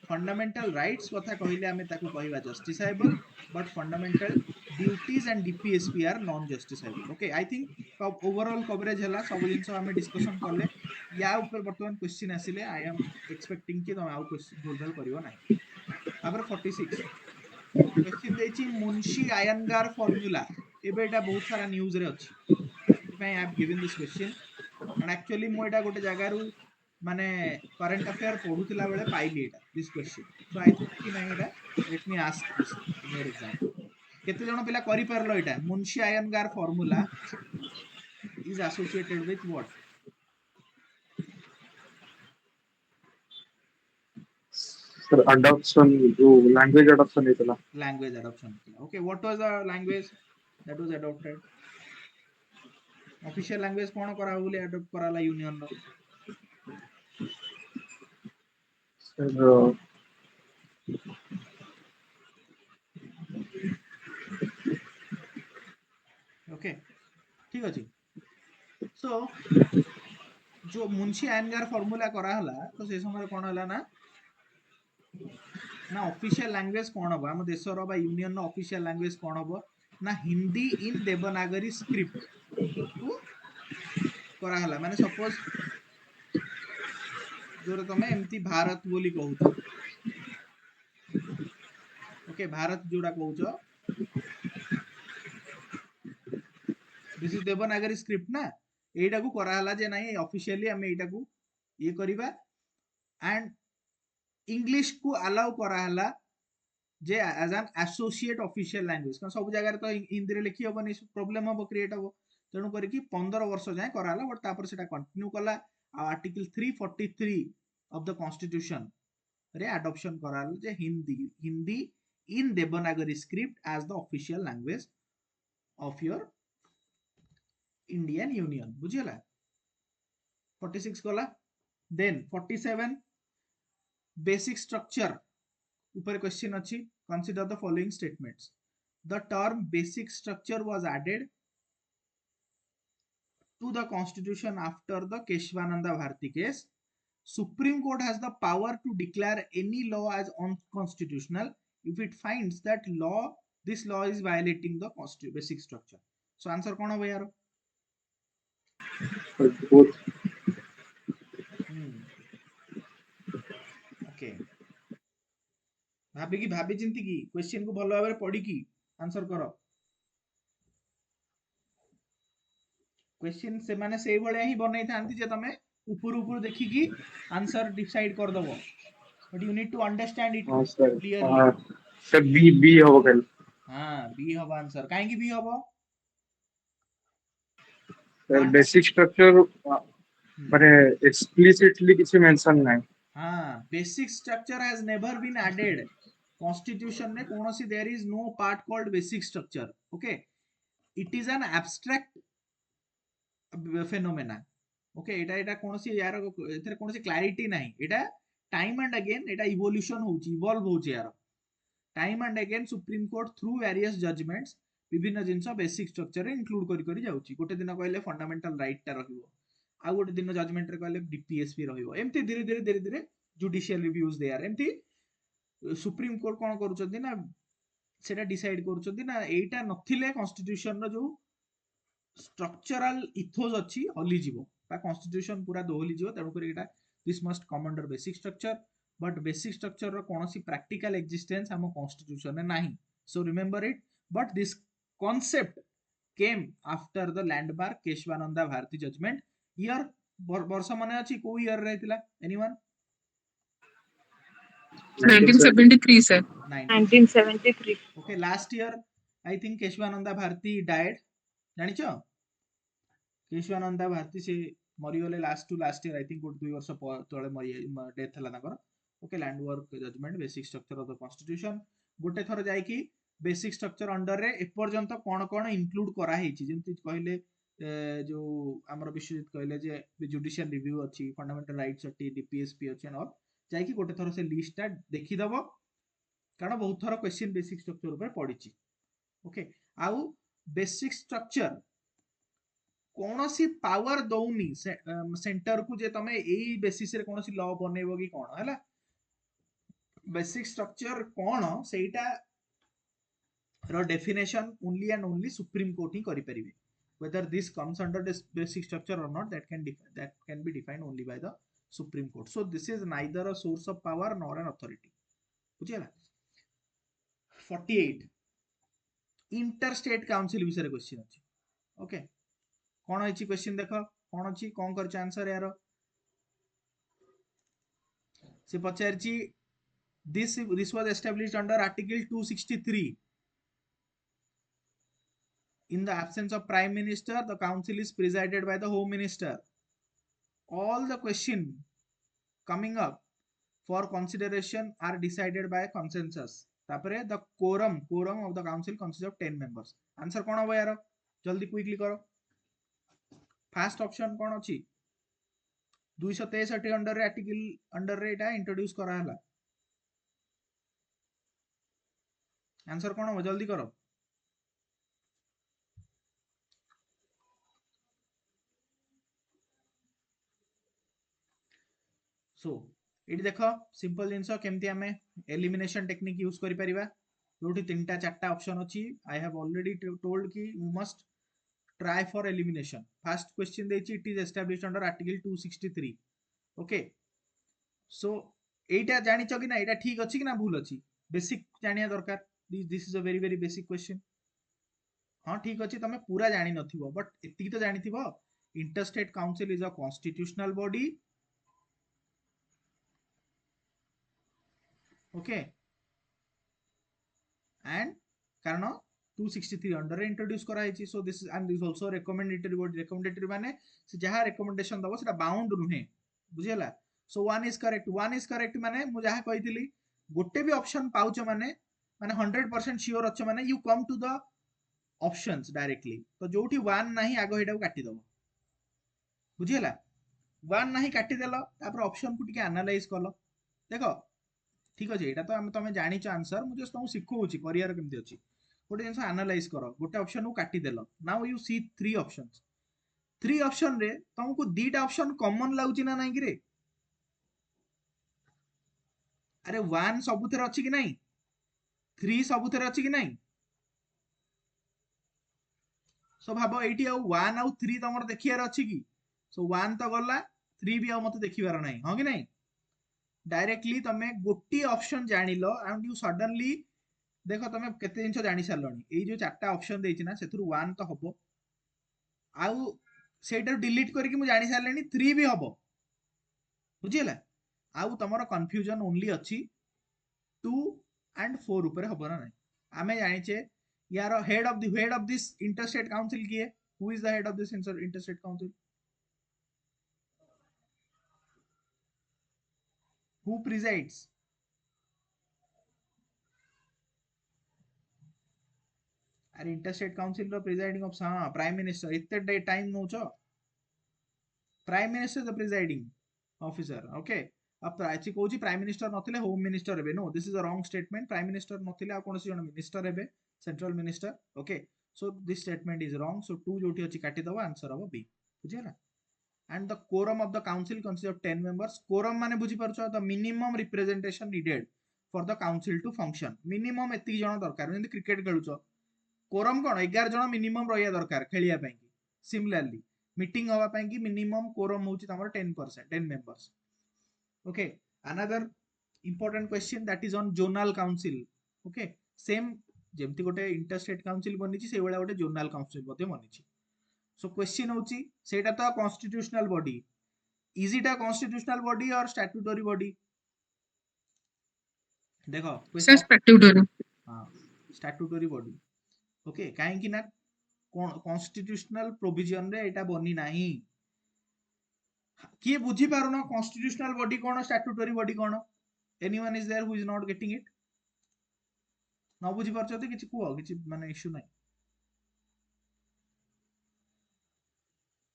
fundamental rights कथा कहिले आमे ताकू कहिबा justifiable but fundamental duties and DPSP are non justifiable okay I think overall coverage हला सब जिंस आमे डिस्कशन करले या ऊपर वर्तमान क्वेश्चन आसिले आई एम एक्सपेक्टिंग कि तुम आउ क्वेश्चन भूलभाल करिवो नाही तापर 46 क्वेश्चन देछि मुंशी आयनगार फार्मूला एबे एटा बहुत सारा न्यूज रे अछि सेति पय I have given this question and actually मो एटा गोटे जगह रु माने करंट अफेयर पढुतिला बेले पाइली एटा this question so I thought कि नहीं एटा let me ask this in your exam केते जण पिला करि परलो एटा Munshi Ayyangar formula is associated with what sir adoption जो लैंग्वेज अडॉप्शन हेतला language adoption okay what was the language that was adopted official language कोन करा बोली adopt कराला यूनियन रो सर ओके ठीक अछि सो जो मुंशी आयनगार फार्मूला करा हला तो से समय कोन हला ना ना ऑफिशियल लैंग्वेज कोन हबो हम देशर बा यूनियन रो ऑफिशियल लैंग्वेज कोन हबो ना हिंदी इन देवनागरी स्क्रिप्ट को करा हला माने सपोज जोर तमे एमती भारत बोली कहूछ ओके भारत जोड़ा कहूछ दिस इज देवनागरी स्क्रिप्ट ना एटा को करा हला जे नाही ऑफिशियली हम एटा को ये करिबा एंड इंग्लिश को अलाउ करा हला जे as an associate official language कारण सब जगह तो हिंदी रे लिखि होबनी प्रॉब्लम हो क्रिएट हो तेणु करी कि 15 वर्ष जाय करा हला बट तापर सेटा कंटिन्यू कला आर्टिकल 343 ऑफ द कॉन्स्टिट्यूशन रे एडॉप्शन करा हला जे Hindi in Devanagari script as the official language of your Indian union बुझियला 46 कला देन 47 बेसिक स्ट्रक्चर ऊपर क्वेश्चन अच्छी consider the following statements the term basic structure was added to the constitution after the Kesavananda Bharati case supreme court has the power to declare any law as unconstitutional if it finds that this law is violating the basic structure so answer कौन हो यार ओके भाभी चिंती की क्वेश्चन को भल भाव पढ़ी की आंसर करो क्वेश्चन से माने सेही भलिया ही बनै थांती जे तमे ऊपर ऊपर देखि की आंसर डिसाइड कर दबो but you need to understand it clearly sir B B हो गल हां बी हबो आंसर काहे की बी हबो सर वन बेसिक स्ट्रक्चर माने एक्सप्लिसिटली किसी मेंशन नाही हां basic structure has never been added constitution में कोनोसी there is no part called basic structure okay it is an abstract phenomena okay एटा कोनोसी यार एथरे कोनोसी क्लैरिटी नाही एटा टाइम एंड अगेन एटा इवोल्यूशन होची इवॉल्व होची यार time and again supreme court through various judgments विभिन्न जिंस बेसिक स्ट्रक्चर इंक्लूड करी करी जाउची गोटे दिन कहले फंडामेंटल राइट टा रहिबो आ गोटे दिन जजमेंट रे कहले डीपीएसपी रहिबो एमती धीरे धीरे जुडिशियल रिव्यूज दे यार एमती सुप्रीम कोर्ट कोन करूचंती ना सेटा डिसाइड करूचंती ना एटा नथिले कॉन्स्टिट्यूशन रो जो स्ट्रक्चरल इथोस अच्छी हली जीवो बा कॉन्स्टिट्यूशन पूरा दोहली जीवो तेणु करी एटा this must come under basic structure but basic structure रो कोनोसी प्रैक्टिकल एग्जिस्टेंस हम कॉन्स्टिट्यूशन में नाही so remember it but this concept came after the landmark Kesavananda Bharati judgment year वर्ष माने अछि को ईयर रहतिला anyone 1973 sir 1973 okay last year I think Kesavananda Bharati died जानिचो केशवानंदा भारती से मरीगले last to last year I think 2 वर्ष तळे मरी डेथ हला नकर okay landmark judgment basic structure of the constitution गोटे थर जाई कि बेसिक स्ट्रक्चर अंडर रे ए पर्यंत कोन कोन इंक्लूड करा हेची जेंति कहले जो हमर विश्वजित कहले जे जुडिशियल रिव्यू अछि फंडामेंटल राइट्स अछि डीपीएसपी अछि एंड ऑल जाई कि गोटे थर से लिस्ट ता देखि दबो कारण बहुत थर क्वेश्चन बेसिक स्ट्रक्चर ऊपर पडिची ओके आउ बेसिक स्ट्रक्चर कोनोसी पावर दउनी सेंटर को जे तमे एई बेसिस रे कोनोसी लॉ बनेबो कि कोन हला बेसिक स्ट्रक्चर कोन सेटा रो definition only and only supreme court ही करि परिबे whether this comes under this basic structure or not that can be defined only by the supreme court so this is neither a source of power nor an authority बुझियला 48 inter state council विषय क्वेश्चन अछि ओके कोन होइची क्वेश्चन देखो कौन अच्छी कौन कर आंसर यार से पचारची this was established under article 263 in the absence of prime minister the council is presided by the home minister all the question coming up for consideration are decided by consensus तापरे the quorum of the council consists of 10 members answer कौन हो यार जल्दी क्विकली करो फास्ट ऑप्शन कौन अच्छी 263 अंडर आर्टिकल अंडर रे एटा इंट्रोड्यूस करा हला आंसर कौन हो जल्दी करो सो ये देख सिंपल जिनस केमती आमे एलिमिनेशन टेक्निक यूज करि परिबा जोठी तीनटा चारटा ऑप्शन अछि आई हैव ऑलरेडी टोल्ड कि you must try for elimination first question देछि it is established under article 263 okay so एटा जानि छ कि ना एटा ठीक अछि कि ना भूल अछि बेसिक जानिया दरकार this is a very very basic question हां ठीक अछि तमे पूरा जानि नथिबो बट एतिकी तो जानिथिबो interstate council is a constitutional body okay and कारण 263 अंडर इंट्रोड्यूस करा हिची so this and this also recommendatory body recommendatory माने से जहा रिकमेंडेशन दबो सेटा बाउंड नुहे बुझियला सो वन इज करेक्ट माने मु जहा कहितली गोटे भी ऑप्शन पाउछ माने माने 100% श्योर अच्छे माने you come to the options directly तो जोठी वन नाही आगो हेडा काटी दबो बुझियला वन नाही काटी देलो तापर ऑप्शन को टिके एनालाइज करलो देखो ठीक अछि एटा तो हम तमे जानि छ आंसर मु जस्ट तुमको सिखौछि करियर केमति अछि गोटे जिंस एनालाइज करो गोटे ऑप्शन को काटी देलो now you see three option रे तुमको दीटा ऑप्शन कॉमन लाउछि ना नाही कि रे अरे वन सबुथरे अछि कि नाही 3 सबुथरे अछि कि नाही सो भाबो एठी आ 1 आ 3 तमर देखियार अछि कि सो 1 तो गला 3 भी आ मते देखिबार नाही हां कि नाही डायरेक्टली तमे गोटी ऑप्शन जानिलो एंड यू सडनली देखो तमे केते जिंस जानि सारलनी ए जो चारटा ऑप्शन देछि ना सेथुरु 1 तो हबो आउ सेटा डिलीट करके मु जानि सारलेनी 3 भी हबो बुझियला आउ तमरो कंफ्यूजन ओनली अछि 2 एंड 4 ऊपर हबो ना नाही आमे जानि छे यार head of this interstate council किए who is the head of this interstate council who presides अरे इंटरस्टेट काउंसिल रो प्रिजाइडिंग ऑफिसर हां प्राइम मिनिस्टर इत्ते टाइम नोचो prime minister the presiding officer okay अब अच्छी कहूँ प्राइम मिनिस्टर नथिले होम मिनिस्टर हेबे no this is a wrong statement prime minister नथिले आ कोनोसी जण मिनिस्टर हेबे central minister okay so this statement is wrong सो 2 जोठी अछि काटी दबो आंसर हबो बी बुझियला and the quorum of the council consists of 10 members quorum माने बुझी परछो the minimum representation needed for the council to function minimum एति जण दरकार जेंति क्रिकेट खेलुछो quorum कोन 11 जण मिनिमम रहिया दरकार खेलिया पई सिमिलरली मीटिंग हवा पई कि मिनिमम quorum होची तमर 10% 10 members okay another important question that is on zonal council okay same जेमति गोटे इंटरस्टेट काउंसिल बनिछि से बेला गोटे जोनल काउंसिल मध्ये बनिछि सो क्वेश्चन होची सेटा तो constitutional body is it a constitutional body or statutory body देखो सर स्टैट्यूटरी हां स्टैट्यूटरी बॉडी ओके काहे कि ना कॉन्स्टिट्यूशनल प्रोविजन रे एटा बनी नाही किए बुझी पारुनो कॉन्स्टिट्यूशनल बॉडी कोन स्टैट्यूटरी बॉडी कोन anyone is there who is not getting it न बुझी परछो तो किछि कुओ किछि माने इश्यू नाही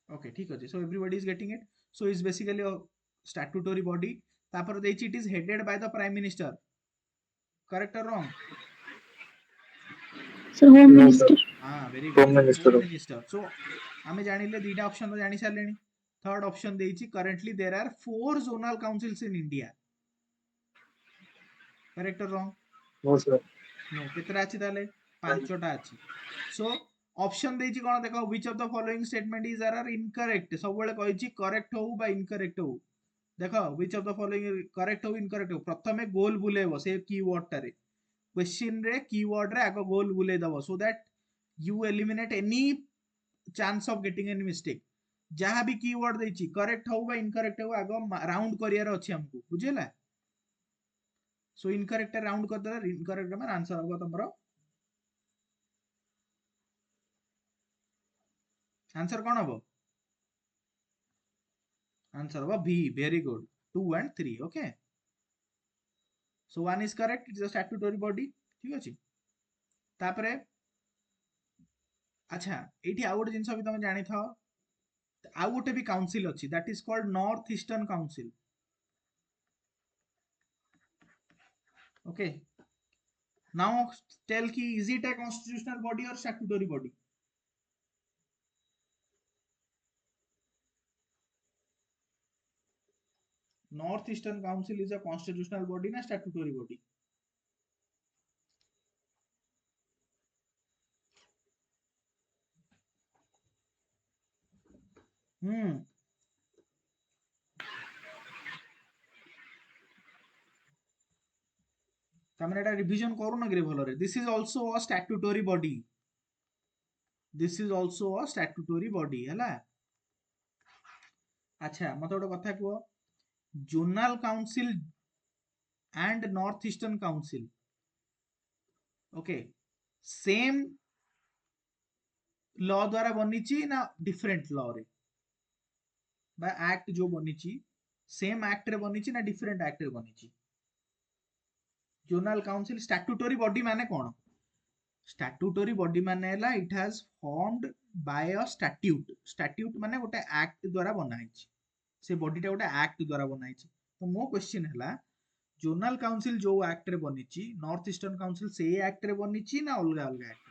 okay ठीक अछि so everybody is getting it so is basically a statutory body तापर देछि it is headed by the prime minister correct or wrong sir home No, sir. Minister हां very Home good Minister. Home minister so आमे जानिले दीटा ऑप्शन तो जानि सारलेनी थर्ड ऑप्शन देछि currently there are 4 zonal councils in India correct or wrong No, sir. No केतरा अछि ताले पांचटा अछि सो ऑप्शन देछि कोन देखो which of the following statement is are incorrect सब बेले कहिछि करेक्ट हो बा इनकरेक्ट हो देखो which of the following correct हो इनकरेक्ट हो प्रथमे गोल बुलेबो से कीवर्ड टारे क्वेश्चन रे कीवर्ड रे आगो गोल बुले दबो so that you eliminate any chance of getting any mistake जहाँ भी कीवर्ड देछि करेक्ट हो बा इनकरेक्ट हो आगो राउंड करियर अछि हमको बुझिला। सो इनकरेक्ट राउंड कर देला इनकरेक्ट में आंसर होगा तमरो आंसर कौन हबो आंसर होगा B very good 2 and 3 okay so 1 is correct is a statutory body ठीक अछि तापरे अच्छा एठी आ गोटे जिंस भी तुम जानि था आ गोटे भी काउंसिल अछि that is called north eastern council okay now tell की is it a constitutional body or statutory body north eastern council is a constitutional body ना स्टैट्यूटरी बॉडी तमने एटा रिवीजन करू न ग्रे भलरे this is also a statutory body this is also a statutory body हैला अच्छा मते गोटे कथा को zonal council and north eastern council okay same law द्वारा बनीची ना डिफरेंट लॉ रे बा एक्ट जो बनीची सेम एक्ट रे बनीची ना डिफरेंट एक्ट रे बनीची जोनल काउंसिल स्टैट्यूटरी बॉडी माने कोन स्टैट्यूटरी बॉडी माने हला it has formed by a statute statute माने गोटे एक्ट द्वारा बनाइछि से बॉडी टा गोटे एक्ट द्वारा बनाइछि तो मो क्वेश्चन हला जोनल काउंसिल जो एक्ट रे बनीची नॉर्थ ईस्टर्न काउंसिल से एक्ट रे बनीची ना अलगा अलगा act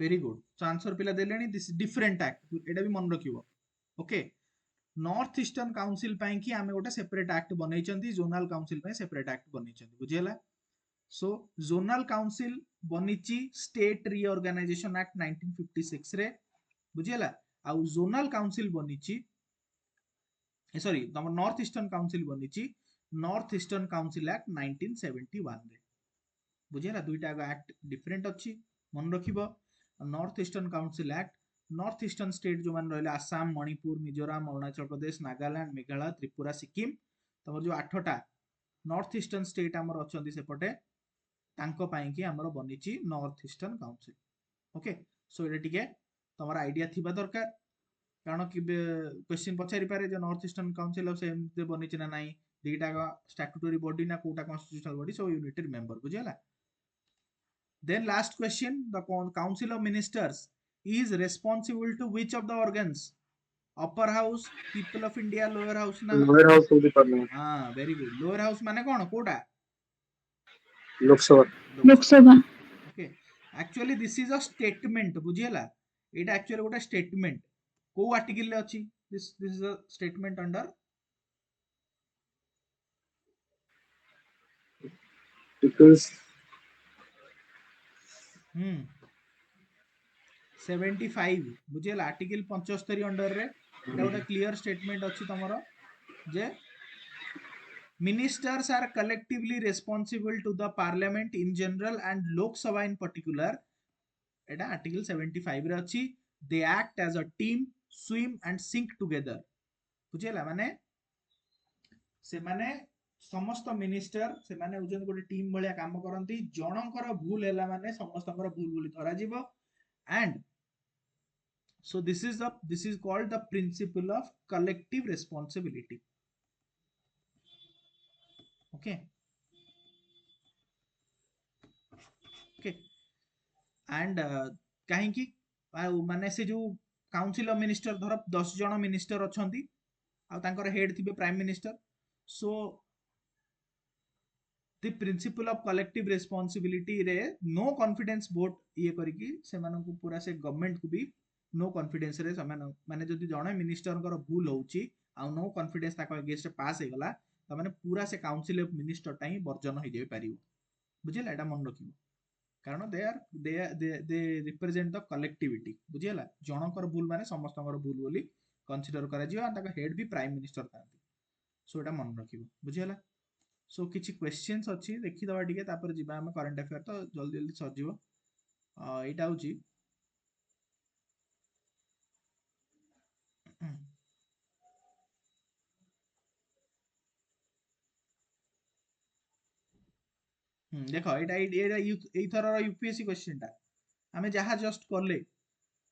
very good so answer पिला देलेनी दिस डिफरेंट एक्ट एटा भी मन रखिबो ओके नॉर्थ ईस्टर्न काउंसिल पई कि आमे गोटे सेपरेट एक्ट बनैचंती जोनल काउंसिल पई सेपरेट एक्ट बनैचंती बुझियला सो जोनल काउंसिल बनीची स्टेट रीऑर्गेनाइजेशन एक्ट 1956 रे बुझियला आउ जोनल काउंसिल बनीची सॉरी तम नॉर्थ ईस्टर्न काउंसिल बनीची नॉर्थ ईस्टर्न काउंसिल एक्ट 1971 रे बुझियला दुईटा एक्ट डिफरेंट अछि मन रखिबो north eastern council act north eastern state जो मान रहले आसाम मणिपुर मिजोरम अरुणाचल प्रदेश नागालैंड मेघालय त्रिपुरा सिक्किम तमर जो 8टा नॉर्थ ईस्टर्न स्टेट हमर अछंती सेपटे तांको पई कि हमर बनीची north eastern council okay so एटा टिके तमर आईडिया थिबा दरकार कारण कि क्वेश्चन पचारि पारे जे नॉर्थ ईस्टर्न काउंसिल से एमते बनीची ना नाही दीटा स्टैट्यूटरी बॉडी ना कोटा constitutional body so unit remember बुझियला then last question the council of ministers is responsible to which of the organs upper house people of india lower house na lower house होती पार्लियामेंट हाँ very good lower house माने कौन Kota Lok Sabha Lok Sabha okay actually this is a statement बुझियला Etah actually गोटा statement को आर्टिकल ले अछि this is a statement under because 75 बुझियला आर्टिकल 75 अंडर रे एटा गोटा क्लियर स्टेटमेंट अछि तमरो जे ministers are collectively responsible to the parliament in general and lok sabha in particular eta article 75 रे अछि they act as a team swim and sink together बुझियला माने से माने समस्त मिनिस्टर से माने उजन गोटे टीम भलिया काम करंती जनकर भूल हैला माने समस्तकर भूल बोली धरा जीवो and so this is called the principle of collective responsibility okay okay and कहीं माने से जो काउंसिल ऑफ मिनिस्टर धर 10 जन मिनिस्टर अछंती आ तांकर हेड थिबे prime minister so the principle of collective responsibility रे नो कॉन्फिडेंस वोट ये करिकी से मानन को पूरा से गवर्नमेंट को भी नो कॉन्फिडेंस रे समान माने जदी जणे मिनिस्टर कर भूल होउची आ नो कॉन्फिडेंस ताको अगेंस्ट पास हे गला त माने पूरा से council of minister tie version हो जाय पारिबो बुझिला एटा मन रखिबो कारण दे रिप्रेजेंट द कलेक्टिविटी बुझिला जनकर भूल माने समस्तकर भूल बोली कंसीडर करा जियो आ ताका हेड भी प्राइम मिनिस्टर थांती सो एटा मन रखिबो बुझिला सो किछि क्वेश्चंस अछि देखि दबा टिके तापर जिबा हम करंट अफेयर तो जल्दी जल्दी सर जिवो एटा होची देखो एई थरर यूपीएससी क्वेश्चन टा आमे जहा जस्ट करले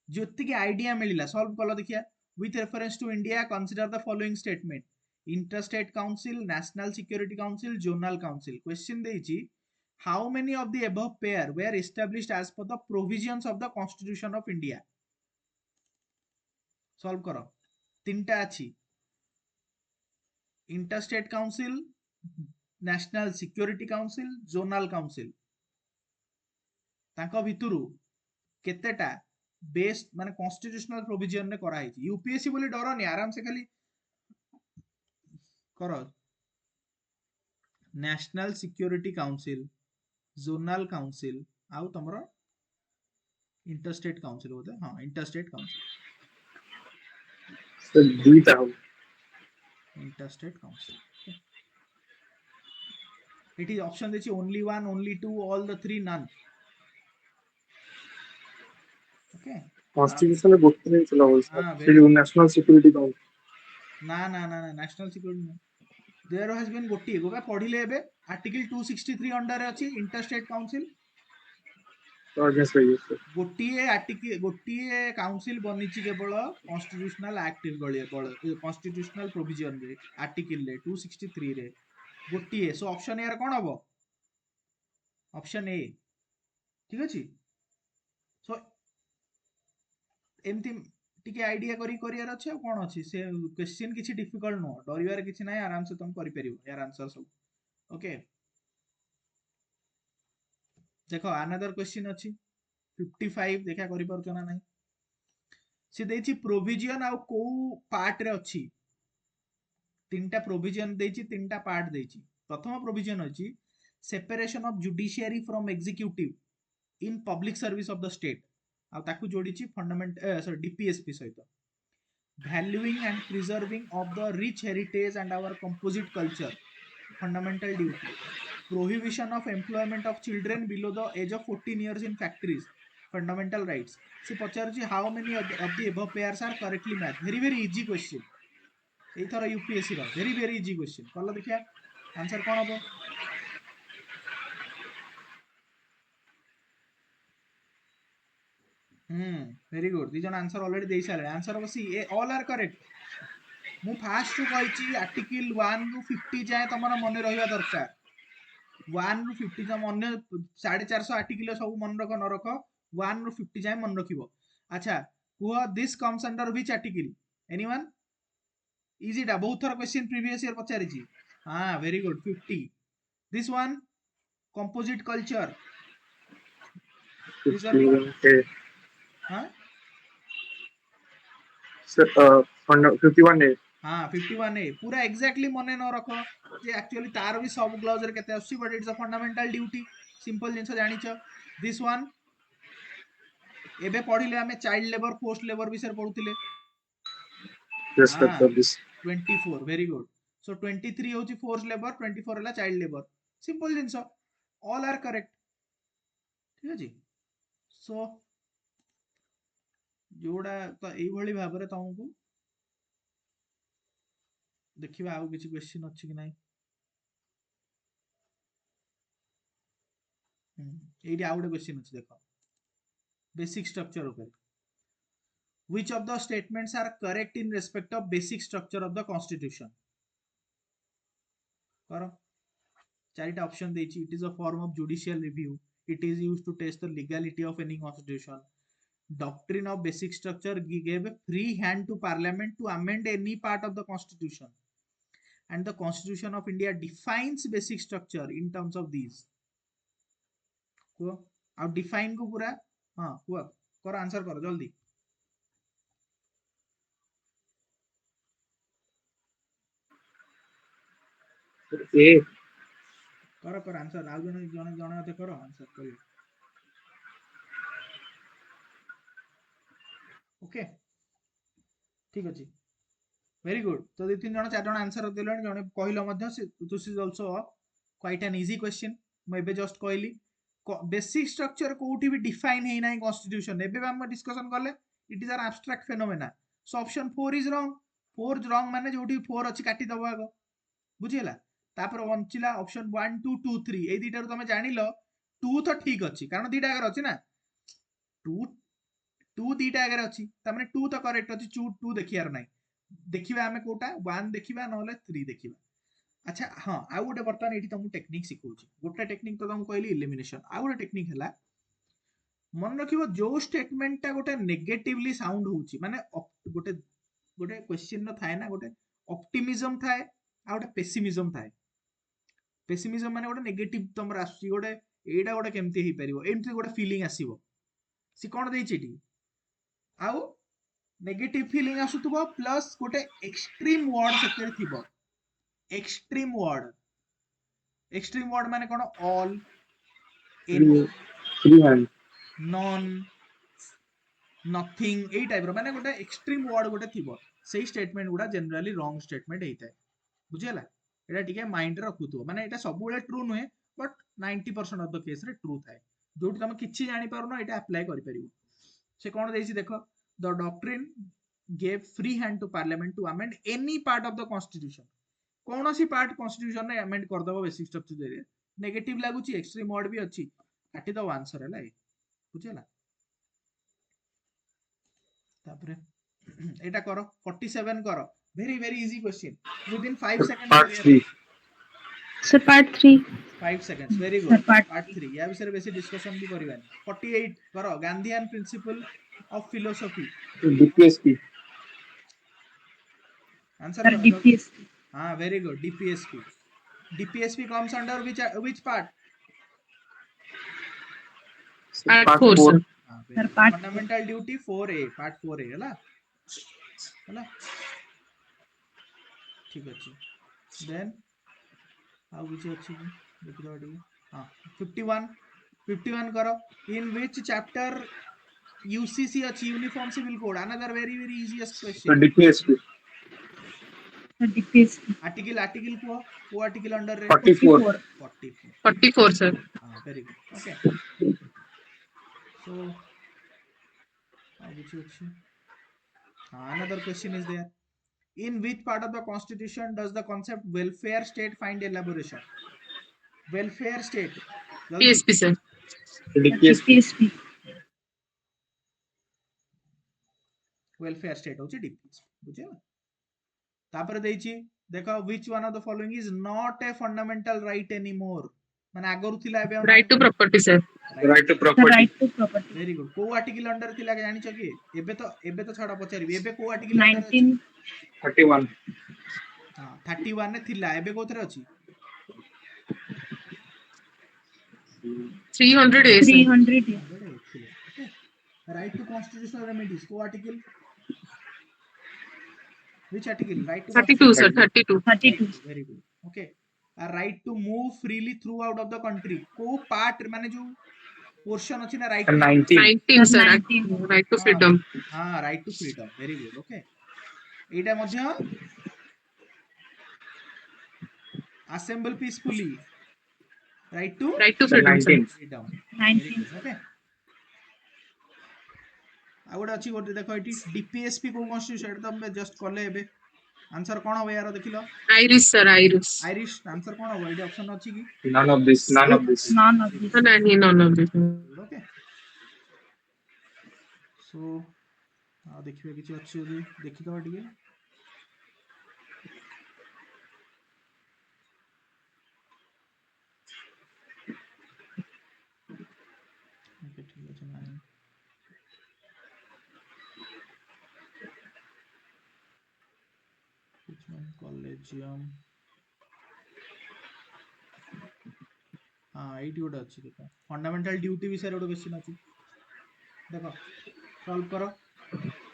जोतिकी आइडिया मिलिला सॉल्व कलो देखिया with reference to India consider the following statement interstate council national security council zonal council question देइची how many of the above pair were established as per the provisions of the constitution of India solve करो तीनटा अछि interstate council national security council zonal council तांको भितुरु केतेटा बेस्ट माने कॉन्स्टिट्यूशनल प्रोविजन रे करा हिची यूपीएससी बोली डरनी आराम से खाली करो national security council zonal council आउ तमरो इंटरस्टेट काउंसिल होते हां इंटरस्टेट काउंसिल सर दुईटा हो interstate council it is option देछि only one only two all the three none okay constitution में गोटे नहीं चला हुआ सर हां से वेरी जो गुड नेशनल सिक्योरिटी काउंसिल ना ना ना ना national security there has been गोटी गोबा पढिले एबे आर्टिकल 263 अंडर अछि इंटरस्टेट काउंसिल तो आगे सही है सर गोटिए काउंसिल बनिची केवल कॉन्स्टिट्यूशनल एक्ट कॉन्स्टिट्यूशनल प्रोविजन रे आर्टिकल रे 263 रे गोटिए सो ऑप्शन ए कोन हबो ऑप्शन ए ठीक अछि सो एमती टिके आइडिया करियार अछि कोन अछि से क्वेश्चन किछि डिफिकल्ट नो डरिवार किछि नै आराम से तुम करि परिबो यार आंसर सब ओके देखो अनदर क्वेश्चन अछि 55 देखा करि परछो ना नै से देछि प्रोविजन आ को पार्ट रे अछि तीनटा प्रोविजन देछि तीनटा पार्ट देछि प्रथम प्रोविजन अछि separation of judiciary from executive in public service of the state आ ताकू जोडिछि फंडामेंट सॉरी डीपीएसपी सहित valuing and preserving of the rich heritage and our composite culture fundamental duty prohibition of employment of children below the age of 14 years in factories fundamental rights से पचारुछि how many of the above pairs are correctly matched very easy question एथर यूपीएससी रो very easy question कल देखिया आंसर कोन हबो वेरी गुड दी जन आंसर ऑलरेडी देई सारे आंसर बसी ए ऑल आर करेक्ट मु फास्ट रु कहिची आर्टिकल 1 रु 50 जाए तमरा मने रहिबा दरकार 1 रु 50 जा मने 450 आर्टिकल सब मन रख न रख 1 रु 50 जाए मन रखिबो अच्छा कुह this comes under which article anyone easy डा बहुत थर क्वेश्चन प्रीवियस ईयर पचारिची हां very good 50 this one composite culture preserving 51 A हां सर 51 ए हाँ 51 ए पूरा एग्जैक्टली मने न रख जे एक्चुअली तार भी सब क्लॉज रे केते आसी but it's a fundamental duty simple जिंस जानिछ दिस वन एबे पढिले हमें चाइल्ड लेबर फोर्स्ड लेबर विषय पढुतिले यस सर हाँ sir this 24 very good so 23 होची फोर्स्ड लेबर 24 हला चाइल्ड लेबर सिंपल जिंस ऑल आर करेक्ट ठीक अछि सो जोडा तो एई भली भाबरे तुमको देखिबा आउ किछि क्वेश्चन अछि कि नै एइडी आउ गटे क्वेश्चन अछि देखो बेसिक स्ट्रक्चर ऊपर which of the statements are correct in respect of basic structure of the constitution करो चारिटा ऑप्शन देछि it is a form of judicial review it is used to test the legality of any constitution doctrine of basic structure gave a free hand to parliament to amend any part of the constitution and the constitution of india defines basic structure in terms of these को आ डिफाइन को पूरा हां को कर आंसर करो जल्दी ए कर आंसर आउ जने जने जने अते करो आंसर करियो ओके ठीक अछि वेरी गुड तो दे तीन जन चार जन आंसर देलन जने कहिलो मध्ये this is also quite an easy question म एबे जस्ट कहली बेसिक स्ट्रक्चर कोठी भी डिफाइन हे नाही कॉन्स्टिट्यूशन एबे हम डिस्कशन करले it is an abstract phenomena so option 4 is wrong 4 wrong माने जोठी 4 अछि काटी दबो आगो बुझियला तापर बंचिला ऑप्शन 1 2 2 3 ए दीटा रो तमे जानिलो 2 तो ठीक अछि कारण दीटा अगर अछि ना 2 2 दीटा अगर अछि त माने 2 तो करेक्ट अछि 2 देखियार नै देखिबा हमें कोटा 1 देखिबा नहले 3 देखिबा अच्छा हां आ गोटे बर्तन एठी तुम टेक्निक सिखौछि गोटे टेक्निक तो तुम कहली एलिमिनेशन आ गोटे टेक्निक हला मन रखिबो जो स्टेटमेंट ता गोटे नेगेटिवली साउंड होउछि माने गोटे गोटे क्वेश्चन न थाए ना गोटे ऑप्टिमिज्म थाए आ गोटे पेसिमिज्म थाए पेसिमिज्म माने गोटे नेगेटिव तमरा आसुछि गोटे एडा गोटे केमती हे परिबो एमती गोटे फीलिंग आसीबो सी कोन देछि एठी आउ नेगेटिव फीलिंग आसुतबो प्लस गोटे एक्सट्रीम वर्ड सेते थिबो एक्सट्रीम वर्ड माने कोन all any free hand non nothing a type रो माने गोटे एक्सट्रीम वर्ड गोटे थिबो सेही स्टेटमेंट गुडा जनरली रॉन्ग स्टेटमेंट हेइताय बुझियला एटा ठीक है माइंड रे रखुतो माने एटा सब बेले ट्रू नुहे बट 90% ऑफ द केस रे ट्रू थाए जोटी तुम किछि जानि पारुनो एटा अप्लाई करि परिबो से कोन देछि देखो the doctrine gave free hand to parliament to amend any part of the constitution कौनसी पार्ट कॉन्स्टिट्यूशन ने अमेंड कर दबो बेसिक स्ट्रक्चर एरिया नेगेटिव लागुची एक्सट्रीम वर्ड भी अछि काटी दो आंसर हैला ए बुझियला तापरे एटा करो 47 करो very very easy question with in 5 second part career 3 Sir, part 3. 5 seconds very Sir, good part part 3 या विषय बेसी डिस्कशन भी करबानी 48 करो Gandhian principle of philosophy DPSP answer Sir, करो जल्दी DPSP. हां very good DPSP DPSP comes under which part Part part 4, 4 sir. हां Sir, very good part 4. Fundamental duty 4A part 4A हला हला ठीक अछि देन आउ किछि अछि कि देखि दो टी हां 51 51 करो इन व्हिच चैप्टर यूसीसी अछि uniform civil code another very very easiest question DPSP Sir, DPSP. Article को आर्टिकल अंडर रे 44 44. 44 44, sir. हाँ very good okay so which another question is there in which part of the constitution does the concept welfare state find elaboration welfare state jaldi PSP, sir. Sir, DPSP DPSP. welfare state होची डीपीएस बुझे तापर देइची देखो which one of the following is not a fundamental right anymore माने आगरु थिला एबे Right नाही to property, sir. Right right to Sir, property right to property. Very good को आर्टिकल अंडर थिला के जानि छ कि एबे तो छाड़ा पचारिबी एबे को आर्टिकल अंडर अछि 19. 31 हां 31 ने थिला एबे कोथरे अछि 300 A, sir. 300. 100 excellent okay right to constitutional remedies co article which article right to 32, constitutional sir. 32 remedies 32. 32. very good okay a right to move freely throughout of the country co part माने जो portion अछि ना right to move 19 19, freely sir. 19 Right to हां freedom. हां right to freedom very good okay Etah Madhya assemble peacefully right to Right to the freedom, sir. 19 freedom very 19. good okay आ गोटे अछि गोटे देखो एटी डीपीएसपी को कॉन्स्टिट्यूशन एटा तो जस्ट कले एबे आंसर कोन हो यार देखिलो Irish, sir. Irish. Irish answer कोन हो एटी ऑप्शन अछि कि none of this None of very this. good None of this. okay so देखिबे किछि अछि यदि देखि दबा ଟିକେ ओके ठीक अछि नाही रिचमंड कॉलेजियम हां एटी गोटे अछि देखो फंडामेंटल ड्यूटी विषय गोटे क्वेश्चन अछि देखो सॉल्व करो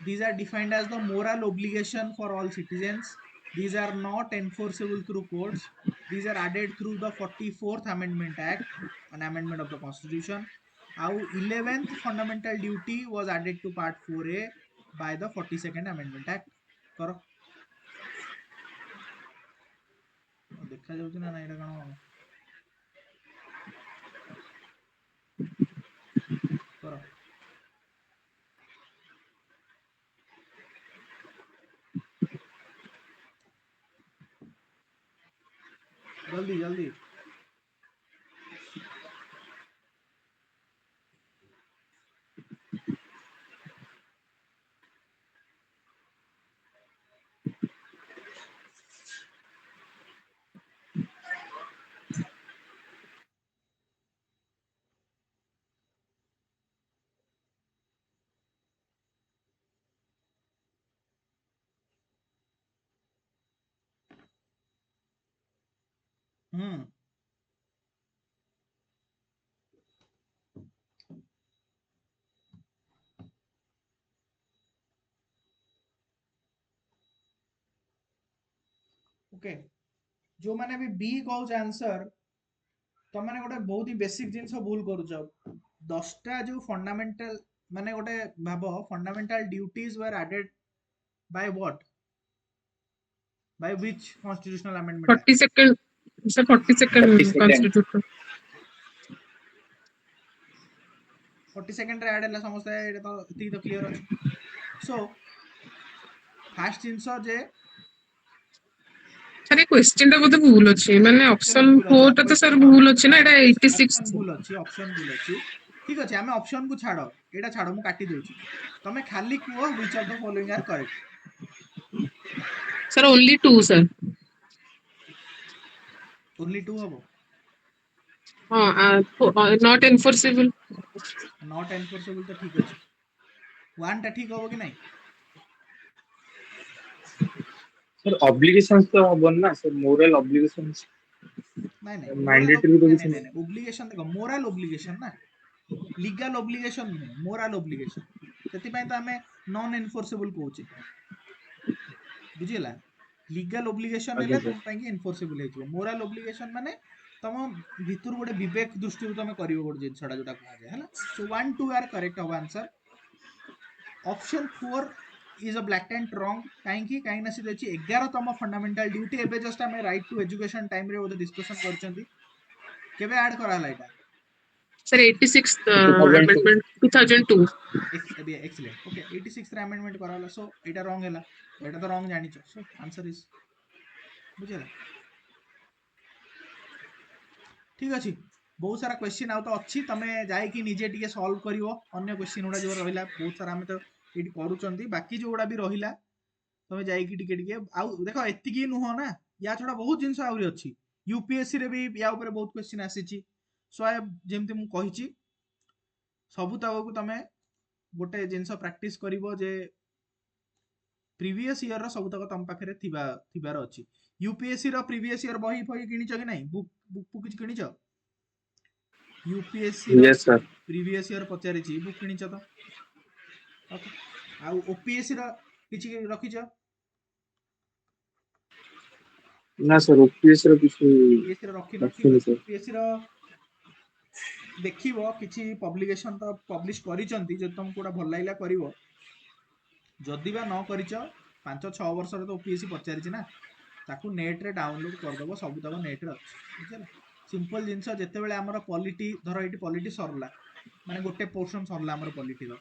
these are defined as the moral obligation for all citizens these are not enforceable through courts these are added through the 44th amendment act an amendment of the constitution how 11th fundamental duty was added to part 4A by the 42nd amendment act करो देखा जाउछि ना एटा कଣ करो जल्दी जल्दी ओके जो माने भी बी कहूछ आंसर तो माने गोटे बहुत ही बेसिक जिंस भूल करूछ 10टा जो फंडामेंटल माने गोटे भाबो fundamental duties were added by what by which constitutional amendment 40 second sir 40 30 second second constitution 40 second रे ऐड हला समस्त एटा तो ती तो क्लियर अछि सो फास्ट जिंस जे सर ये क्वेश्चन टा बोधे भूल अछि माने एक्चुअली ऑप्शन भूल अछि 4 टा तो सर भूल अछि ना एटा ऑप्शन 86 भूल अछि ऑप्शन भूल अछि ठीक अछि हमें ऑप्शन को छाड़ो एटा छाड़ो मु काटी दोछि तमे खाली कुओ which of the following are correct sir only 2 sir only 2 हबो हां नॉट एनफोर्सेबल नॉट एनफोर्सेबल तो ठीक अछि 1 टा ठीक हबो कि नहीं सर ऑब्लिगेशंस तो हबन ना सर मोरल ऑब्लिगेशंस नहीं नहीं मोरल मैंडेटरी तो नहीं किसी नहीं नहीं नहीं ओब्लिगेशन देखो मोरल ओब्लिगेशन ना लीगल ओब्लिगेशन नुहे मोरल ओब्लिगेशन सेति पय तो हमें नॉन एनफोर्सेबल कहूचे बुझिला लीगल ओब्लिगेशन आगे हेले सर तुम पय कि एनफोर्सेबल हेजिवो मोरल ओब्लिगेशन माने तम भितुर गोटे विवेक दृष्टि रू तमे करिवो गोटे जिंसडा जोटा कहा जाय हला सो 1 2 आर करेक्ट हो answer option 4 is a black and wrong काई ना से देछि 11 तम फंडामेंटल ड्यूटी एबे जस्ट हमें राइट टू एजुकेशन टाइम रे ओदे डिस्कशन करचंती केबे ऐड करा हला एटा सर 86 2002 अमेंडमेंट 2002 एक्सीलेंट ओके 86 रे अमेंडमेंट करा हला सो एटा रॉन्ग हैला तो एटा तो रॉन्ग जानिचो सो आंसर इज बुझिला ठीक अछि बहुत सारा क्वेश्चन आउ तो अछि तमे जाय कि निजे टिके सॉल्व करिवो अन्य क्वेश्चन उडा जो रहिला बहुत सारा हमें तो एटी करूचंती बाकी जो उडा भी रहिला तमे जाय कि टिके टिके आउ देखो एतिकी नुहो ना या छोडा बहुत जिंस आउरी अछि यूपीएससी रे भी या ऊपर बहुत क्वेश्चन आसीची सो जेमति मु कहिची सबु तक तमे गोटे जिंस प्रैक्टिस करिवो जे प्रीवियस ईयर रो सब तक तम पाखरे थिबार अछि यूपीएससी रो प्रीवियस ईयर बही फही किनिचो कि नहीं बुक बुक बुक किछ किनिचो यूपीएससी रो यस सर प्रीवियस ईयर पचारिची बुक किनिचो तो ओके आउ ओपीएससी रो किछि रखिचो ना सर ओपीएस रो किसी ओपीएससी रो रखिनो ठीक रखिनी अछि सर ओपीएससी रो देखिवो किछि पब्लिकेशन तो पब्लिश करिचंती जे तुमको गोटा भल लागला करिवो जदि बा न करिचो 5-6 वर्ष रे तो ओपीएससी पचारिची ना ताकू नेट रे डाउनलोड करदबो सब तक नेट रे अछि बुझिला सिंपल जिंस जते बेले हमर पॉलिटी धरो एटी पॉलिटी सरला माने गोटे पोर्शन सरला हमर पॉलिटी रो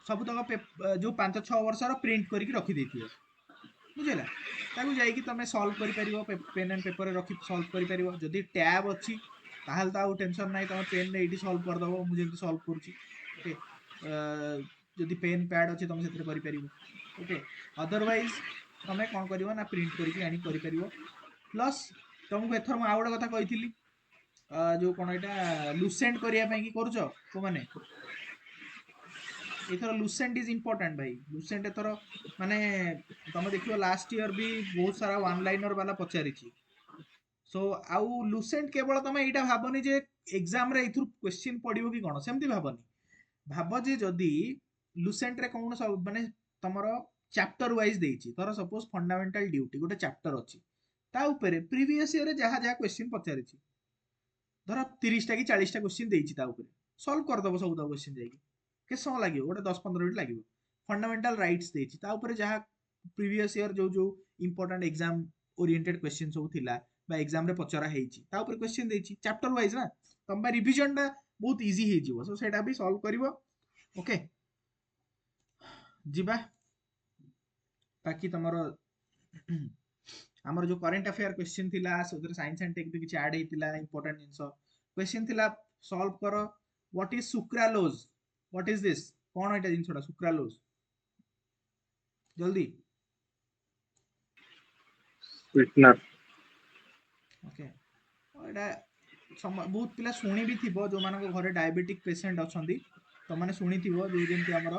सब तक जो 5-6 वर्ष रो प्रिंट करके रखि देथिवो बुझिला ताकू जाईकी तमे सॉल्व करि परिवो पेन एंड पेपर रे रखि सॉल्व करि परिवो जदि टैब अछि ताहाल ता टेंशन नाही तमे पेन रे एटी सॉल्व कर दबो मु जेमति सॉल्व करूची ओके जदि पेन पैड अछि तमे सेतरे करि परिवो ओके अदरवाइज तमे कोन करिवो ना प्रिंट करके आनी करि परिवो प्लस तुमको एथर मु आउडा कथा कहिथिली जो कोन एटा लुसेंट करिया पई की करूचो को माने एथर लुसेंट इज इंपोर्टेंट भाई लुसेंट एथर माने तमे देखियो लास्ट ईयर भी बहुत सारा वन लाइनर वाला पचारिची सो आउ लुसेंट केवल तमे एटा भाबनी जे एग्जाम रे इथु क्वेश्चन पडिवो कि कोन सेमति भाबनी भाब जे जदि लुसेंट रे कोन सब माने तमरो चैप्टर वाइज देइची धर सपोज फंडामेंटल ड्यूटी गोटे चैप्टर अछि ता ऊपर प्रीवियस ईयर रे जहा जहा क्वेश्चन पचारिची धर 30 टा कि 40 टा क्वेश्चन देइची ता ऊपर सॉल्व कर दबो सब ता क्वेश्चन जाई के समय लागिवो गोटे 10-15 मिनिट लागिवो फंडामेंटल राइट्स देइची ता ऊपर जहा प्रीवियस ईयर जो जो इंपोर्टेंट एग्जाम ओरिएंटेड क्वेश्चन सब थिला बा एग्जाम रे पचरा हेइची ता ऊपर क्वेश्चन देइची चैप्टर वाइज ना तम रिवीजन टा बहुत इजी हेजिवो सो सेटा भी सॉल्व करिवो ओके जिबा बाकी तमरो हमर जो करंट अफेयर क्वेश्चन थिला सोदर साइंस एंड टेक भी किछ ऐड हेतिला इंपोर्टेंट जिंस क्वेश्चन थिला सॉल्व करो what is sucralose what is this कोन एटा जिंसटा सुक्रालोज जल्दी स्वीटनर ओके एटा बहुत पिला शुणी भी थिबो जो मानको घरे डायबिटिक पेशेंट अछंती तो माने शुणी थिबो जो जेंति हमर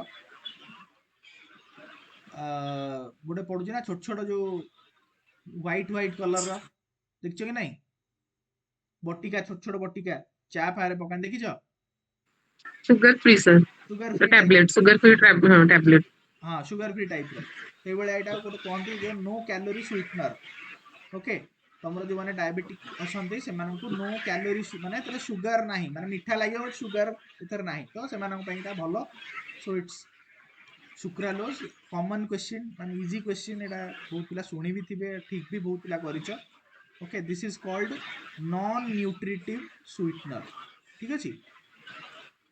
गोटे पडुची ना छोट छोट जो व्हाइट कलर रा देखछो कि नहीं बटिका छोट छोट बटिका चा फारे पकान देखिछ sugar free sir. Sugar The free type tablet, sugar free tablet. हाँ सुगर फ्री टाइप रो से भाया एटा गोटे कहती जे नो कैलोरी स्वीटनर ओके तमरो जो माने डायबिटिक अछंती से मानकु नो कैलोरी माने तरे सुगर नाही माने मिठा लागियो बट सुगर एथर नाही तो से मानक पई एटा भलो so it's sucralose common question माने इजी क्वेश्चन एटा बहुत पिला सुनी भी थिबे ठीक भी बहुत पिला करिचो okay this is called non nutritive sweetener ठीक अछि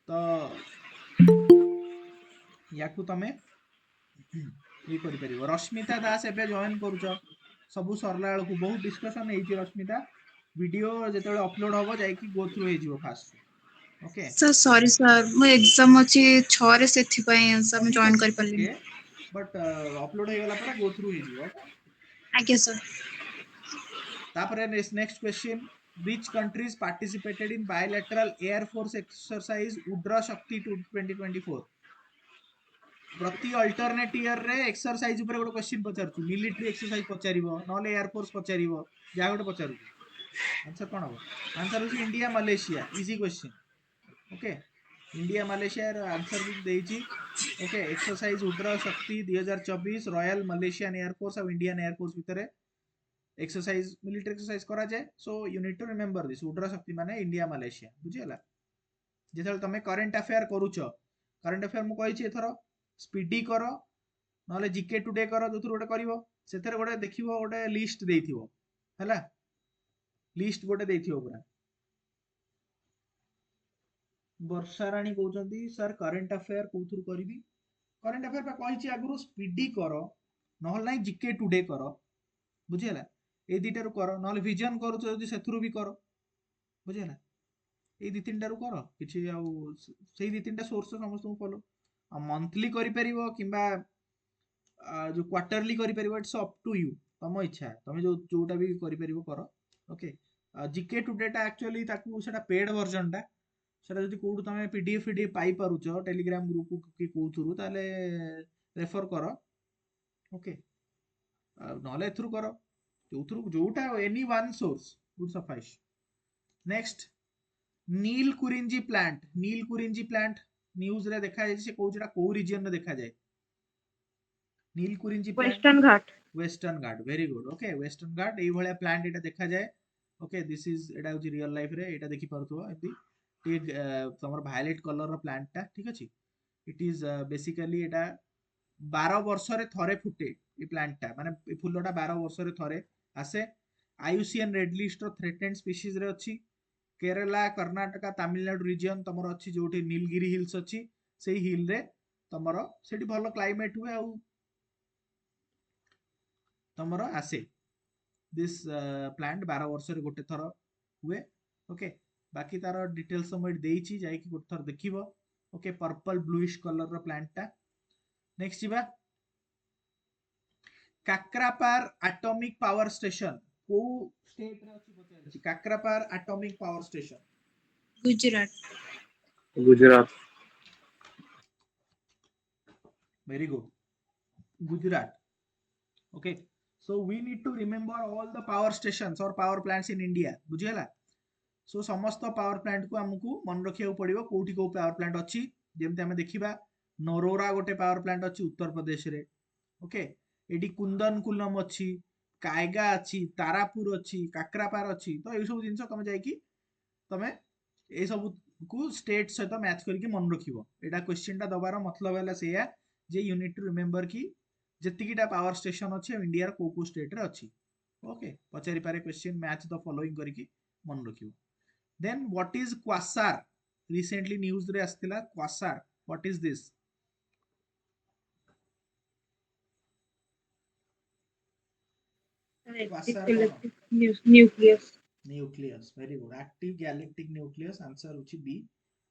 तो याकू तमे ये करि परिबो रश्मिता दास एबे जॉइन करूछ सबु सरला बेलकु बहुत डिस्कशन हेछि रश्मिता वीडियो जेतेबेले अपलोड हबो जाई कि गो थ्रू हेजिवो fast okay sir sorry sir मो एग्जाम अछि 6 रे सेथि पय सर मैं ठीक जॉइन अछि कर पल्ली ओके बट अपलोड हे गला पर गो थ्रू हेजिवो ओके आज्ञा सर तापरे next question which countries participated in bilateral air force exercise Udara Shakti 2024 प्रति अल्टरनेट ईयर रे एक्सरसाइज ऊपर गोटे क्वेश्चन पचारछु मिलिटरी एक्सरसाइज पचारिबो नले एयर फोर्स पचारिबो जा गोटे पचारुछु आंसर कोन हो आंसर होची India Malaysia easy question okay India Malaysia रो आंसर भी देइची okay exercise Udara Shakti 2024 royal Malaysian air force और इंडियन एयर फोर्स भितरे एक्सरसाइज मिलिटरी एक्सरसाइज करा जाए so you need to remember this Udara Shakti माने इंडिया मलेशिया बुझियला जेतल तमे करंट अफेयर करूछो करंट अफेयर मु कहिछि एथरो स्पीडी करो नले जीके टुडे करो जोथुर गोटे करिवो सेथरे गोटे देखिवो गोटे लिस्ट देइथिवो हैला लिस्ट गोटे देइथिवो पूरा वर्षा रानी कहउचंती सर करंट अफेयर कोथुर करिवि करंट अफेयर पा कहिछि आगुरु स्पीडी करो नहल नै जीके टुडे करो बुझियला ए दिटारु करो नहले विजन करूछ जदि सेथुरु भी करो बुझियला ए दी तीनटारु करो किछि आउ सेही दी तीनटा सोर्स समस्त फॉलो आ मंथली करि परिवो किबा जो क्वार्टरली करि परिवो इट्स अप टू यू तम इच्छा तमे जो जोटा भी करि परिवो करो ओके जीके टुडे टा एक्चुअली ताकू सेटा पेड वर्जन टा सेटा जदि कोड तमे पीडीएफ पाई पारुचो टेलीग्राम ग्रुप की कोथुरु ताले रेफर करो ओके नहले एथुरु करो जोथुरु जोटा any one source would suffice next Neelakurinji plant news रे देखा जाय से कोउचडा को रीजन रे देखा जाय नीलकुरिंजी प्लांट वेस्टर्न घाट वेरी गुड ओके वेस्टर्न घाट एई भलिया प्लांट एटा देखा जाय ओके दिस इज एटा होची रियल लाइफ रे एटा देखि परथुवा एति एक तमर वायलेट कलर रो प्लांट टा ठीक अछि इट इज बेसिकली एटा 12 वर्ष रे थरे फुटे ए प्लांट टा माने ए फुलोटा 12 वर्ष रे थरे आसे आईयूसीएन रेड लिस्ट रो थ्रेटेन्ड स्पीशीज रे अछि केरला कर्नाटका तमिलनाडु रीजन तमर अछि जोठी नीलगिरी हिल्स अछि सेही हिल रे तमर सेठी भलो क्लाइमेट हुए आ तमर आसे दिस प्लांट 12 वर्ष रे गोटे थर हुए ओके बाकी तार डिटेल्स हम देइछि जाई कि गोटे थर देखिबो ओके पर्पल ब्लूइश कलर रो प्लांट टा नेक्स्ट जीवा काक्रापार एटॉमिक पावर स्टेशन को स्टेट रे अछि बचाइ Kakrapar atomic power station Gujarat very good Gujarat okay so we need to remember all the power stations or power plants in India बुझियला सो समस्त पावर प्लांट को हमकु मन रखिया पड़िबो कोठी को पावर प्लांट अछि जेमते हमें देखिबा नरोरा गोटे पावर प्लांट अछि उत्तर प्रदेश रे ओके एडी कुंदन कुलम अछि कायगा अछि तारापुर अछि काक्रापार अछि तो ए सब जिंस तमे जाय कि तमे ए सब को स्टेट सहित मैच करके मन रखिबो एटा क्वेश्चन टा दबार मतलब हैला सेया जे यू नीड टू रिमेंबर कि जतिकिटा पावर स्टेशन अछि इंडिया रो को स्टेट रे अछि ओके पचारि पारे क्वेश्चन मैच द फॉलोइंग करके मन रखिबो then what is quasar recently news रे आस्तिला quasar what is this quasar कौन nucleus nucleus very good active galactic nucleus answer होची B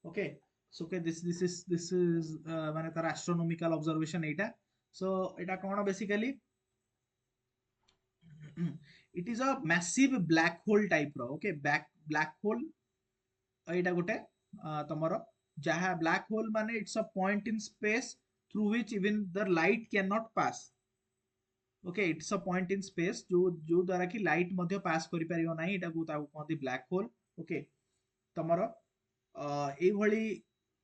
okay so okay this is माने तार एस्ट्रोनॉमिकल ऑब्जर्वेशन एटा सो एटा कोन basically it is a massive black hole type रो ओके ब्लैक होल एटा गोटे तमरो जहा ब्लैक होल माने it's a point in space through which even the light can not pass okay it's a point in space जो द्वारा कि लाइट मध्य पास करि परियो नाही एटा को ताको कहती ब्लैक होल ओके तमरो एई भली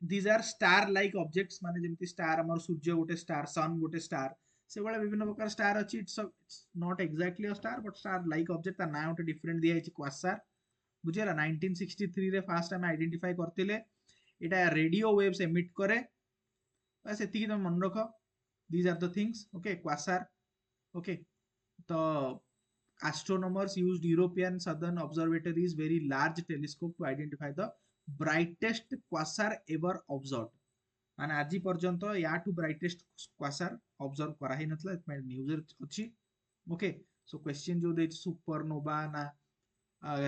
these are star like objects माने जेमति स्टार हमर सूर्य गोटे स्टार सन गोटे स्टार से वाला विभिन्न प्रकार स्टार अछि it's not exactly a star but star like object ता ना गोटे डिफरेंट दिया अछि क्वासार बुझेला 1963 रे फास्ट टाइम आइडेंटिफाई करतिले एटा रेडियो वेव्स एमिट करे बस एतिकी तुम मन रख these are the things okay quasar okay तो astronomers used European Southern Observatory's very large telescope to identify the brightest quasar ever observed माने आज पर्यंत याठू ब्राइटेस्ट क्वासार ऑब्जर्व करा ही नथला न्यूज अछि ओके सो क्वेश्चन जो दे सुपरनोवा ना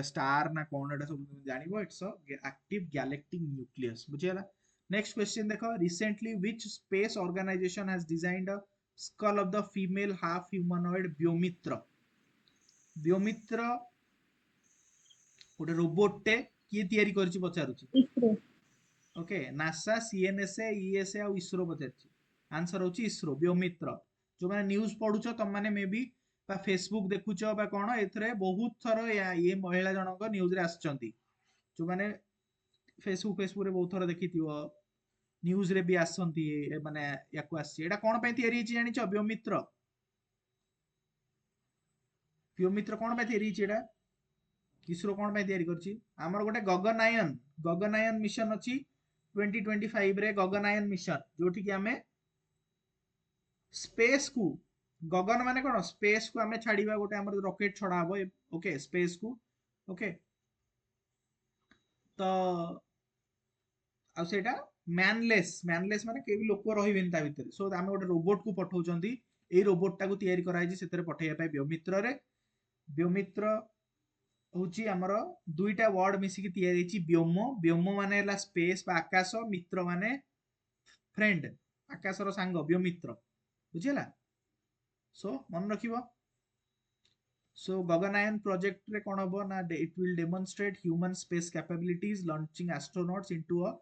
स्टार ना कोन एटा सब जानिबो it's a active galactic nucleus बुझियला नेक्स्ट क्वेश्चन देखो recently which space organisation has designed a skull of the female half humanoid Vyommitra गोटे रोबोट टे किए तयारी करछि पचारुछि ISRO okay NASA CNSA ESA आ इसरो पचारछि आंसर होछि इसरो व्योमित्र जो माने न्यूज़ पढुछ तम माने मे बी बा फेसबुक देखुछ बा कोन एथरे बहुत थर ये महिला जनक न्यूज़ रे आछंती जो माने फेसबुक रे बहुत थर देखिथिबो न्यूज़ रे भी आछंती माने याकु आछि एटा कोन पय तयारी छि जानिछ व्योमित्र कोन पय तयारी छि एटा इसरो कोन पय तयारी करछि हमर गोटे गगनयान मिशन अछि 2025 रे गगनयान मिशन जोठी कि हमें स्पेस को गगन माने कोन स्पेस को हमें छाड़ीबा गोटे हमर रॉकेट छड़ा हबो ओके स्पेस को ओके तो आ सेटा मैनलेस माने केबी लोक रहिबेन ता भितर सो हमें गोटे रोबोट को पठाउचंदी एई रोबोट टा को तयारी कराई छि सेतरे पठाइया पाई व्योमित्र होची हमर दुईटा वर्ड मिसिकी तयारी छि व्योम माने हला स्पेस बा आकाश मित्र माने फ्रेंड आकाशर सांग व्योमित्र बुझिला सो मन रखिबो सो गगनयान प्रोजेक्ट रे कोन हबो ना it will demonstrate human space capabilities launching astronauts into a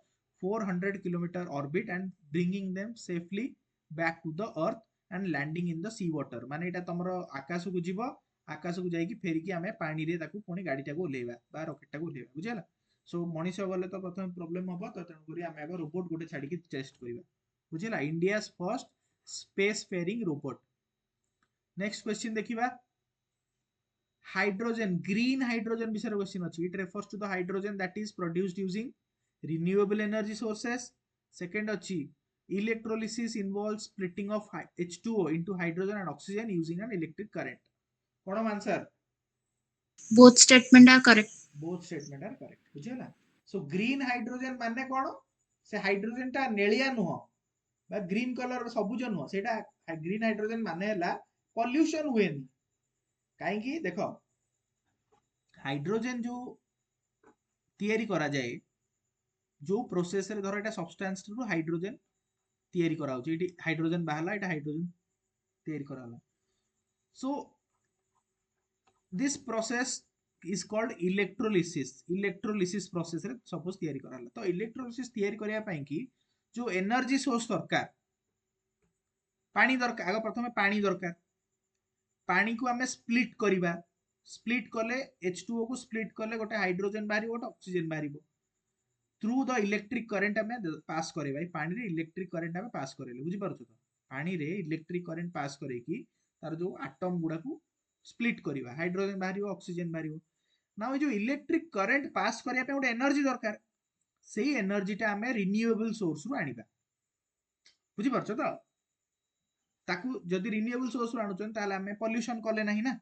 400 kilometre orbit and bringing them safely back to the earth and landing in the sea water माने एटा तमरो आकाश को जीवो आकाश को जाई कि फेरी कि हमें पानी रे ताकू पुणी गाड़ी टाको ओलेबा बा रॉकेट टाको ओलेबा बुझिला सो मनीष गले तो प्रथम प्रॉब्लम हबो तो तन करी हमें रोबोट गोटे छाडी कि टेस्ट करबा बुझिला India's first space faring robot next question देखिबा हाइड्रोजन ग्रीन हाइड्रोजन विषय क्वेश्चन अछि it refers to the hydrogen that is produced using renewable energy sources second अछि electrolysis involves splitting of H2O into hydrogen and oxygen using an electric current कोन answer both statement are correct. both statement are correct बुझिला सो ग्रीन हाइड्रोजन माने कोन से हाइड्रोजन टा नेलिया नुह बा ग्रीन कलर सबुज नुह सेटा ग्रीन हाइड्रोजन माने हला पॉल्यूशन हुएनी काहे कि देखो हाइड्रोजन जो तयारी करा जाए जो प्रोसेस रे धर एटा सब्सटेंस रु हाइड्रोजन तयारी करा होची एटी हाइड्रोजन बाहला एटा हाइड्रोजन तयारी करा हला so this process is called electrolysis process रे सपोज तयारी करा हला तो इलेक्ट्रोलिसिस तयारी करिया पई कि जो एनर्जी सोर्स दरकार पानी दरकार आगे प्रथमे पानी दरकार पानी को हमें स्प्लिट करिबा स्प्लिट कले H2O को स्प्लिट कले गोटे हाइड्रोजन बाहरिबो गोटे ऑक्सीजन बाहरिबो थ्रू द इलेक्ट्रिक करंट हमें पास करे भाई पानी रे इलेक्ट्रिक करंट हमें पास करेले बुझी पारछो तो पानी रे इलेक्ट्रिक करंट पास करे कि तार जो एटम गुडा को स्प्लिट करिबा हाइड्रोजन बाहरिबो ऑक्सीजन बाहरिबो ना जो इलेक्ट्रिक करंट पास करिया पे गोटे एनर्जी दरकार सेही एनर्जीटा हमें रिन्यूएबल सोर्स रु आनिबा बुझी पारछो तो ताकू जदि रिन्यूएबल सोर्स रु आनुचन ताले हमें पॉल्यूशन कले नाही ना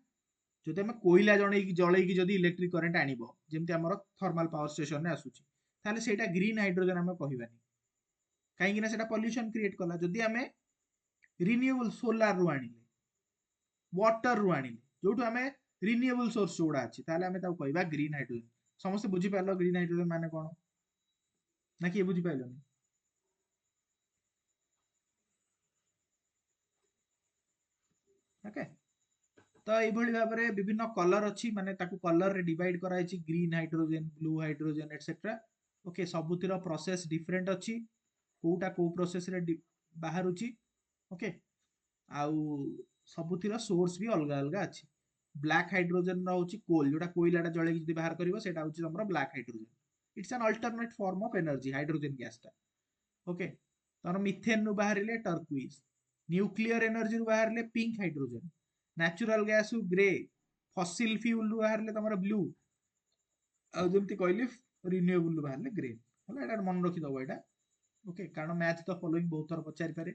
जदि हमें कोयला जळई कि जदि इलेक्ट्रिक करंट आनिबो जेमति हमर थर्मल पावर स्टेशन रे आसुची ताले सेटा ग्रीन हाइड्रोजन हमें कहिबानी काहे कि ना सेटा पॉल्यूशन क्रिएट कला जदि हमें रिन्यूएबल सोलार रु आनिले वाटर रु आनिले जोठु आमे रिन्यूएबल सोर्स जोड़ा अछि ताले आमे ताऊ कहबा ग्रीन हाइड्रोजन समस्त बुझी पारलो ग्रीन हाइड्रोजन माने कोन ना कि बुझी पाइलोनी ओके तो एभली भाबरे विभिन्न कलर अछि माने ताकू कलर रे डिवाइड करा अछि green hydrogen blue hydrogen etcetera okay सबुतिर प्रोसेस डिफरेंट अछि कोटा को प्रोसेस रे बाहरुची ओके आउ सबुतिर सोर्स भी अलग अलग अछि ब्लैक हाइड्रोजन रहउची कोल जोटा कोइलाटा जळे कि बाहर करिवो सेटा होची हमर black hydrogen it's an alternate form of energy hydrogen gas टा ओके तर मिथेन नु बाहरिले टर्क्विज न्यूक्लियर एनर्जी नु बाहरिले पिंक हाइड्रोजन नेचुरल गैस उ ग्रे फॉसिल फ्यूल नु बाहरिले तमर ब्लू आ जेमति कहली रिन्यूएबल नु बाहरिले ग्रीन होला एटा मन रखि दबो एटा ओके कारण मैथ तो फॉलोइंग बहुत थर पचारि पारे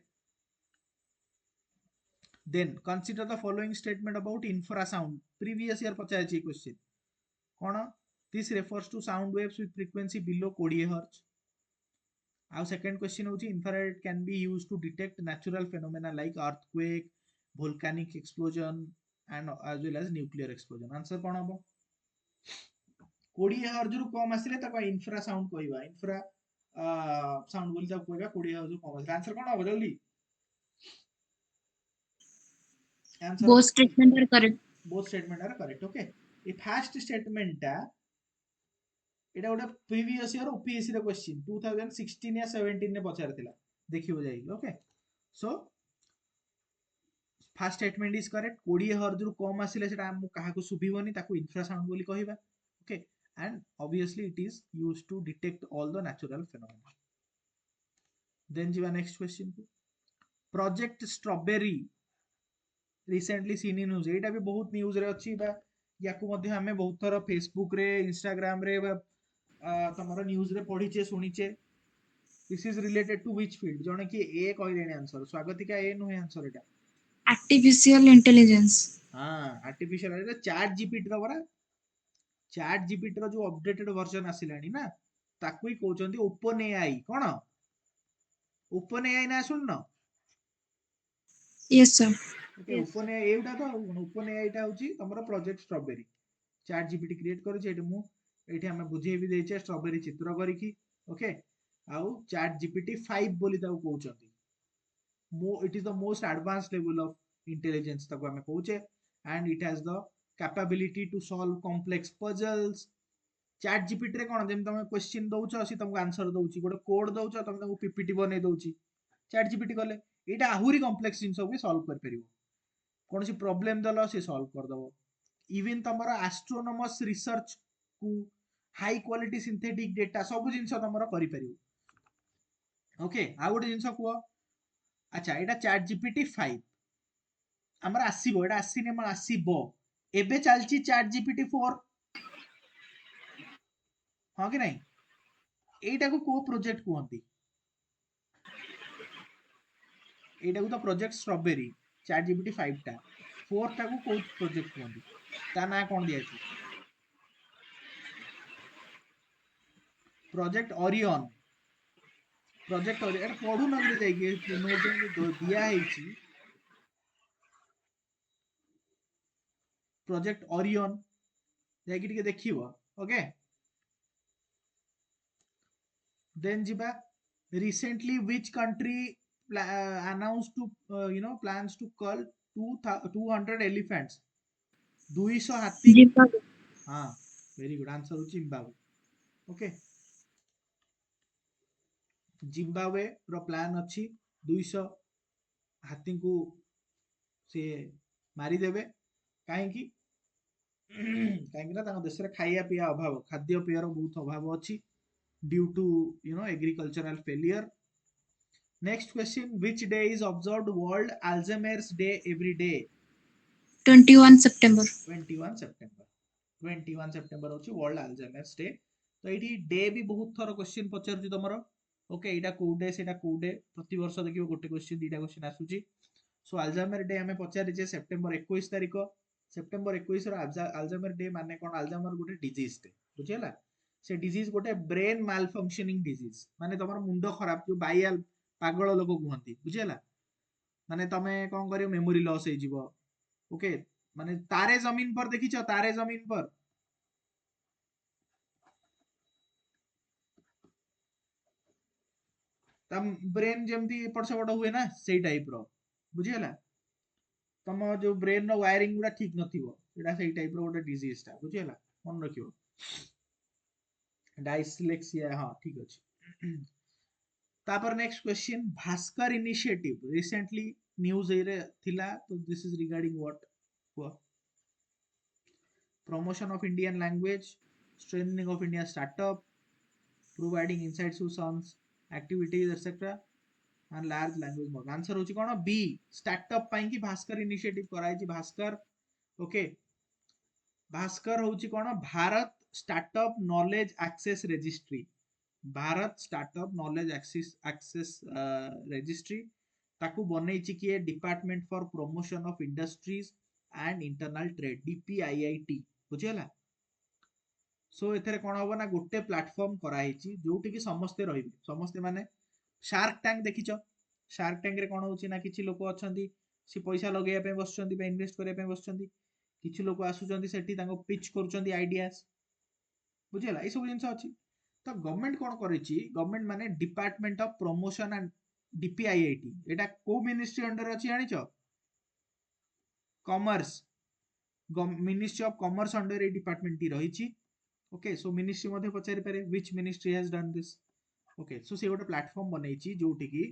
then consider the following statement about infrasound previous year पचारि क्वेश्चन कोन this refers to sound waves with frequency below 20 Hz our second question होची infrared can be used to detect natural phenomena like earthquake volcanic explosion and as well as nuclear explosion answer कोन हबो 20 Hz रु कम आसिले ताको infra sound कहबा infra साउंड बोली ताको कहबा 20 Hz रु कम आसिले आंसर कोन हबो जल्दी answer both statement are correct. both statement are correct okay A first statement टा एटा गोटे प्रीवियस ईयर ओपीएससी रे क्वेश्चन 2016 या 17 ने पचारथिला देखिबो जाई okay so first statement is correct 20 हर्ज रु कम आसिले सेटा हम काहा को सुबिबोनी ताको इंफ्रासाउंड बोली कहिबा okay and obviously it is used to detect all the natural phenomena then जीवा नेक्स्ट क्वेश्चन को project strawberry recently seen in news एटा भी बहुत न्यूज रे अछि बा याकू मध्ये हमें बहुत थर फेसबुक रे इंस्टाग्राम रे बा तमरो न्यूज रे पढिचे सुनिचे this is related to which field जने कि ए कहलेनी आंसर स्वागतिका ए नुहे आंसर एटा Artificial intelligence. हां आर्टिफिशियल एटा चैट जीपीटी रो बरा चैट जीपीटी रो जो अपडेटेड वर्जन आसिलानी ना ताकू ही कहउचंदी ओपन एआई कोन ओपन एआई ना सुननो Yes, sir. Okay open AI एटा तो ओपन एआई टा होची तमरो project strawberry chat GPT create करूची एटा मु एठी हमें बुझेई भी देचे स्ट्रॉबेरी चित्र करिकी ओके आउ चैट जीपीटी 5 बोली ताऊ कहउचंदी it is the most advanced level of intelligence ताको हमें कहउचे and it has the capability to solve complex puzzles chat GPT रे कोन जेम तमे क्वेश्चन दउछ asi तुमको आंसर दउची गोटे कोड दउछ तमे ताको पीपीटी बनै दउची चैट जीपीटी कले एटा आहुरी कॉम्प्लेक्स जिंस भी सॉल्व कर परिबो कोनसी प्रॉब्लम दलो से सॉल्व कर दबो इवन तमरो एस्ट्रोनॉमर्स रिसर्च को हाई क्वालिटी सिंथेटिक डेटा सब जिंस तमरो करि परिबो ओके आ गोटे जिंस को अच्छा एटा चैट जीपीटी 5 हमर आसीबो एटा आसीने म आसीबो एबे चलची चैट जीपीटी 4 हां कि नहीं एटा को प्रोजेक्ट कहंती एटा को तो प्रोजेक्ट स्ट्रॉबेरी चैट जीपीटी 5 टा 4 टा को प्रोजेक्ट कहंती ता ना कोन दियाची प्रोजेक्ट ओरियन एटा पढु न कि जाई नोट जो दिया हेची प्रोजेक्ट ओरियन जाई कि देखिबो okay then jiba recently which country announced to plans to cull 200 elephants 200 हाथी Zimbabwe. हाँ वेरी गुड आंसर हो जिम्बाब्वे ओके जिम्बाब्वे रो प्लान अछि 200 हाथी को से मारी देबे काहे कि काहे ना ताଙ୍କ देशरे खाइया पिया अभाव खाद्य पेयर बहुत अभाव अछि due to agricultural failure next question which day is observed world alzheimer's day every day 21 September. 21 september 21 september होची वर्ल्ड अल्जाइमर्स डे तो एठी डे भी बहुत थर क्वेश्चन पचारछि तमरो ओके एटा को डे सेटा को डे प्रति वर्ष देखिबो गोटे क्वेश्चन दीटा क्वेश्चन आसुची सो अल्जाइमर डे हमें पचारि जे सेप्टेम्बर 21 तारिख सेप्टेम्बर 21 रो अल्जाइमर डे माने कोन अल्जाइमर गोटे डिजीज टे बुझियला से डिजीज गोटे ब्रेन माल फंक्शनिंग डिजीज माने तमर मुंडो खराब जो बाइल पागल लोक कहंती बुझियला माने तमे कोन करियो मेमोरी लॉस हे जिवो ओके माने तारे जमीन पर देखिछ तारे जमीन पर तम ब्रेन जेमती एपट सेपट हुए ना सेई टाइप रो बुझिगला तम जो ब्रेन रो वायरिंग गुडा ठीक नथिबो एटा सेई टाइप रो गोटे डिजीज ता बुझिगला मन रखियो डायस्लेक्सिया हां ठीक अछि तापर next question Bhaskar initiative recently news रे थिला तो this is regarding what promotion of Indian language, strengthening of Indian startup, providing insight solutions, activities, etc. and large language model. Answer होची कोन बी स्टार्टअप ପାଇଁ କି भास्कर इनिशिएटिव कराई भास्कर ओके भास्कर होची कोन Bharat startup knowledge access registry Bharat startup knowledge access registry ताकू बनैछि किए department for promotion of industries and internal trade DPIIT बुझिगला सो एथरे कोन होबो ना गोटे प्लेटफॉर्म कराइछि जोटि कि समस्ते रहिबे समस्ते माने शार्क टैंक देखिछो शार्क टैंक रे कोन होछि ना किछि लोक अछंती सी पैसा लगेया पे बसचंती पे इन्वेस्ट करिया पे बसचंती किछि लोक आसुचंती सेठी तांको पिच करूचंती आइडियाज बुझिगला ए सब जिंस अछि तो गवर्नमेंट कोन करिछि गवर्नमेंट माने department of promotion and DPIIT एटा को मिनिस्ट्री अंडर अछि जानिछो commerce ministry of commerce under a department टी रहिछि ओके सो मिनिस्ट्री मध्ये पचारि पारे which ministry has done this okay so से गोटे प्लेटफॉर्म बनैछि जोटि कि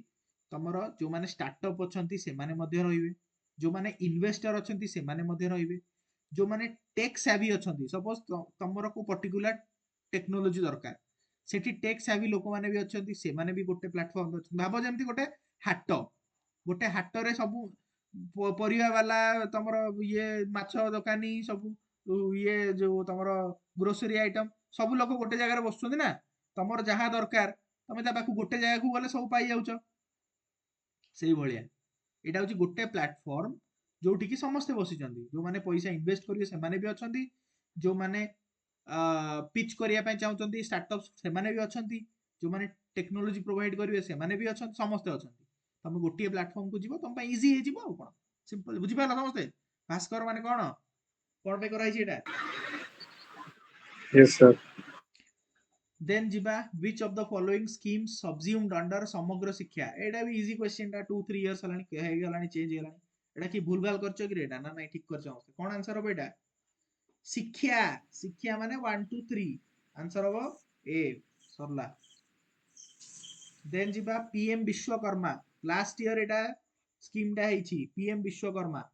तमरो जो माने स्टार्टअप अछंती से माने मध्ये रहिबे जो माने इन्वेस्टर अछंती से माने मध्ये रहिबे जो माने टेक सेवी अछंती सपोज तमरो को पर्टिकुलर टेक्नोलॉजी दरकार सेठी टेक सेवी लोक माने भी अछंती से माने भी गोटे प्लेटफॉर्म भाबो जेमती गोटे हाट रे सब परिवा वाला तमरो ये माछ दुकानी सब ये जो तमरो ग्रोसरी आइटम सब लोक गोटे जगह बसुछंती ना तमर जहा दरकार तमे ता पाखु गोटे जगह को गले सब पाई जाउछ सेही भलिया एटा होची गोटे प्लेटफॉर्म जोठी कि समस्ते बसिचंती जो माने पैसा इन्वेस्ट करिवे से माने भी अछंती जो माने पिच करिया पय चाहउचंती स्टार्टअप से माने भी अछंती जो माने टेक्नोलॉजी प्रोवाइड करिवे से माने भी अछंती समस्ते अछंती तमे गोटिए प्लेटफॉर्म को जीवो तम पय इजी हे जीवो आ कोन सिंपल बुझी पाला समस्ते भास्कर माने कोन पे कराई छी एटा Yes, sir. देन जिबा which of the following schemes subsumed under समग्र शिक्षा एटा भी इजी क्वेश्चन टा 2-3 इयर्स हलानी के हे गलानी चेंज गलानी एटा की भूल भाल करछो कि रेटा ना नहीं ठीक करछो कोन आंसर हो बेटा शिक्षा शिक्षा माने 1 2 3 आंसर हो ए सरला देन जिबा पीएम विश्वकर्मा लास्ट ईयर एटा स्कीम टा हेछि पीएम विश्वकर्मा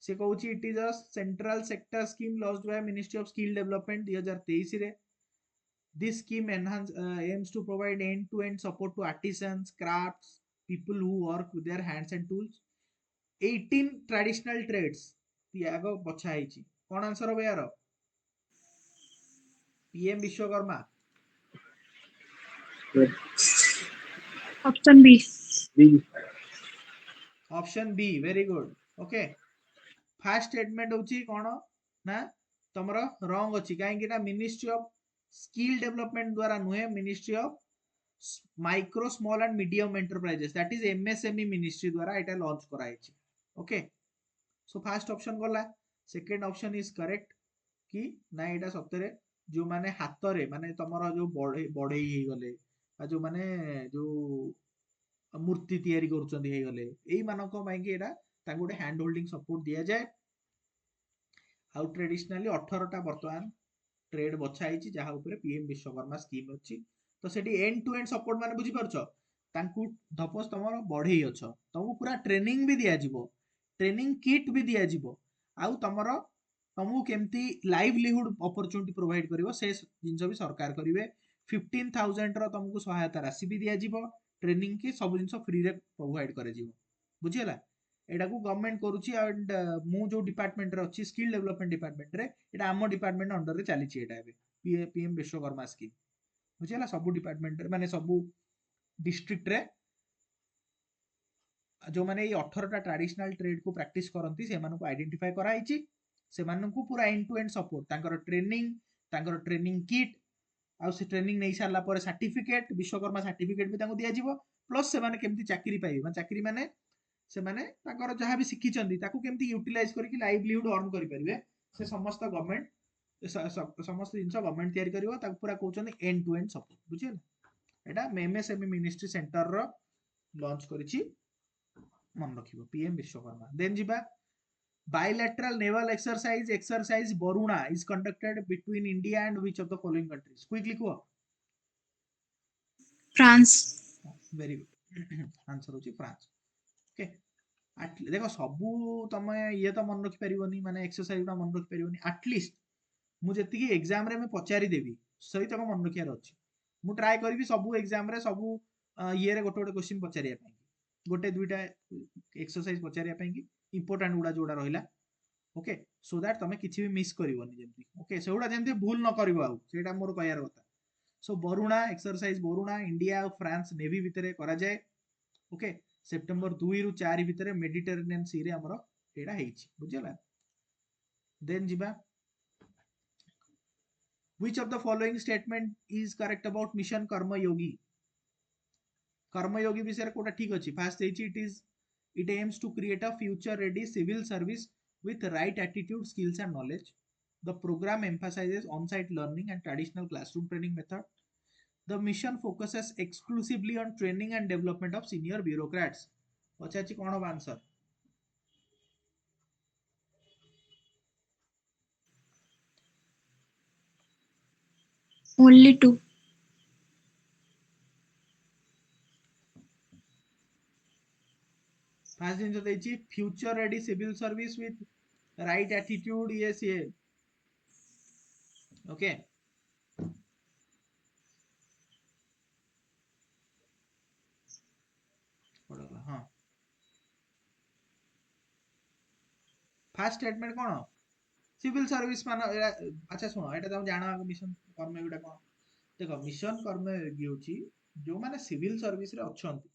से कहूछि it is a central sector scheme launched by ministry of skill development 2023 रे this scheme aims to provide end-to-end support to artisans crafts people who work with their hands and tools 18 traditional trades आग बछा हेछि कोन आंसर हो यार PM Vishwakarma Option B. B. Option B very good okay first statement होछि कोन ना तमरो रॉन्ग अछि काहे कि ना मिनिस्ट्री ऑफ स्किल डेवलपमेंट द्वारा नुहे ministry of micro small and medium enterprises that is MSME ministry द्वारा एटा लॉन्च कराइछि ओके सो फर्स्ट ऑप्शन गला सेकंड ऑप्शन इज करेक्ट कि ना एटा सप्तरे जो माने हाथ रे माने तमरो जो बढ़ई हे गले जो माने जो मूर्ति तैयारी करूचंदी हे गले एई मानको पई कि एटा ताको गोटे हैंड होल्डिंग सपोर्ट दिया जाए आउ ट्रेडिशनली 18 टा वर्तमान ट्रेड बछा आइछि जहा ऊपर पीएम विश्वकर्मा स्कीम अछि तो सेठी एंड टू एंड सपोर्ट माने बुझी परछ तांकू धपस तमरो बढ़ई अछ तमु पूरा ट्रेनिंग भी दिया जिवो ट्रेनिंग किट भी दिया जिवो आउ तमरो तमु केमती लाइवलीहुड अपॉर्चुनिटी प्रोवाइड करिवो से जिंस भी सरकार करिवे 15000 रो तमको सहायता राशि भी दिया जिवो ट्रेनिंग के सब जिंस फ्री रे प्रोवाइड करे जिवो बुझियला एटा को गवर्नमेंट करूची एंड मु जो डिपार्टमेंट रे अछि स्किल डेवलपमेंट डिपार्टमेंट रे एटा हमो डिपार्टमेंट अंडर रे चली छि एटा एबे पीएम विश्वकर्मा स्कीम बुझियला सब डिपार्टमेंट रे माने सब डिस्ट्रिक्ट रे जो माने ये 18 टा ट्रेडिशनल ट्रेड को प्रैक्टिस करंती से मानको आइडेंटिफाई करा हिची से मानको पूरा एंड टू एंड सपोर्ट तांकर ट्रेनिंग किट आ से ट्रेनिंग नै सारला पर सर्टिफिकेट विश्वकर्मा सर्टिफिकेट भी तांको दिया जिवो प्लस से माने केमती चाकरी पाइबे माने चाकरी माने से माने ताकर जहाँ भी शिखिचंदी ताकू केमती यूटिलाइज करके लाइवलीहुड अर्न करि परिबे से समस्त गवर्नमेंट समस्त जिनस गवर्नमेंट तयारी करिवो ताकू पूरा कहउछन and to and support बुझियला Etah MSME ministry centre row launch करिछि मन रखिबो पीएम विश्वकर्मा देन जिबा bilateral naval exercise Varuna is conducted between India and which of the following countries quickly kuh France very good answer होची फ्रांस ओके देखो सबू तमे ये तो मन रखि परिबोनी माने एक्सरसाइज ना मन रखि परिबोनी एटलीस्ट मु जति कि एग्जाम रे मैं पचारि देबी सही तक मन रखियार अछि मु ट्राई करबी सबू एग्जाम रे सबू ये रे गोटे गोटे क्वेश्चन पचारिया पई गोटे दुईटा एक्सरसाइज पचारिया पई कि इंपोर्टेंट गुडा जोडा रहिला ओके सो दैट तमे किछि भी मिस करिवोनी जेमती ओके सेउडा जेमती भूल न करिवो आउ सेटा मोर कहयार कथा सो वरुणा एक्सरसाइज वरुणा इंडिया और फ्रांस नेवी भितरे करा जाय ओके सेप्टेम्बर 2 रु 4 भितरे मेडिटेरेनियन सी रे हमरो एडा हेछि बुझला देन जिबा which of the following statement is correct about mission कर्म योगी विषय रे कोटा ठीक अछि fast हेछि it aims to create a future ready civil service with right attitude skills and knowledge the program emphasizes on site learning and traditional classroom training method the mission focuses exclusively on training and development of senior bureaucrats पचाछि कोन हो आंसर only 2 फास्ट जिंस देछि future ready civil service with right attitude yes ये ओके हाँ फास्ट स्टेटमेंट कोन सिविल सर्विस मान अच्छा सुनो एटा तुम जाना मिशन कर्मयोगी कोन देखो मिशन कर्मयोगी होची जो माने सिविल सर्विस रे अछंती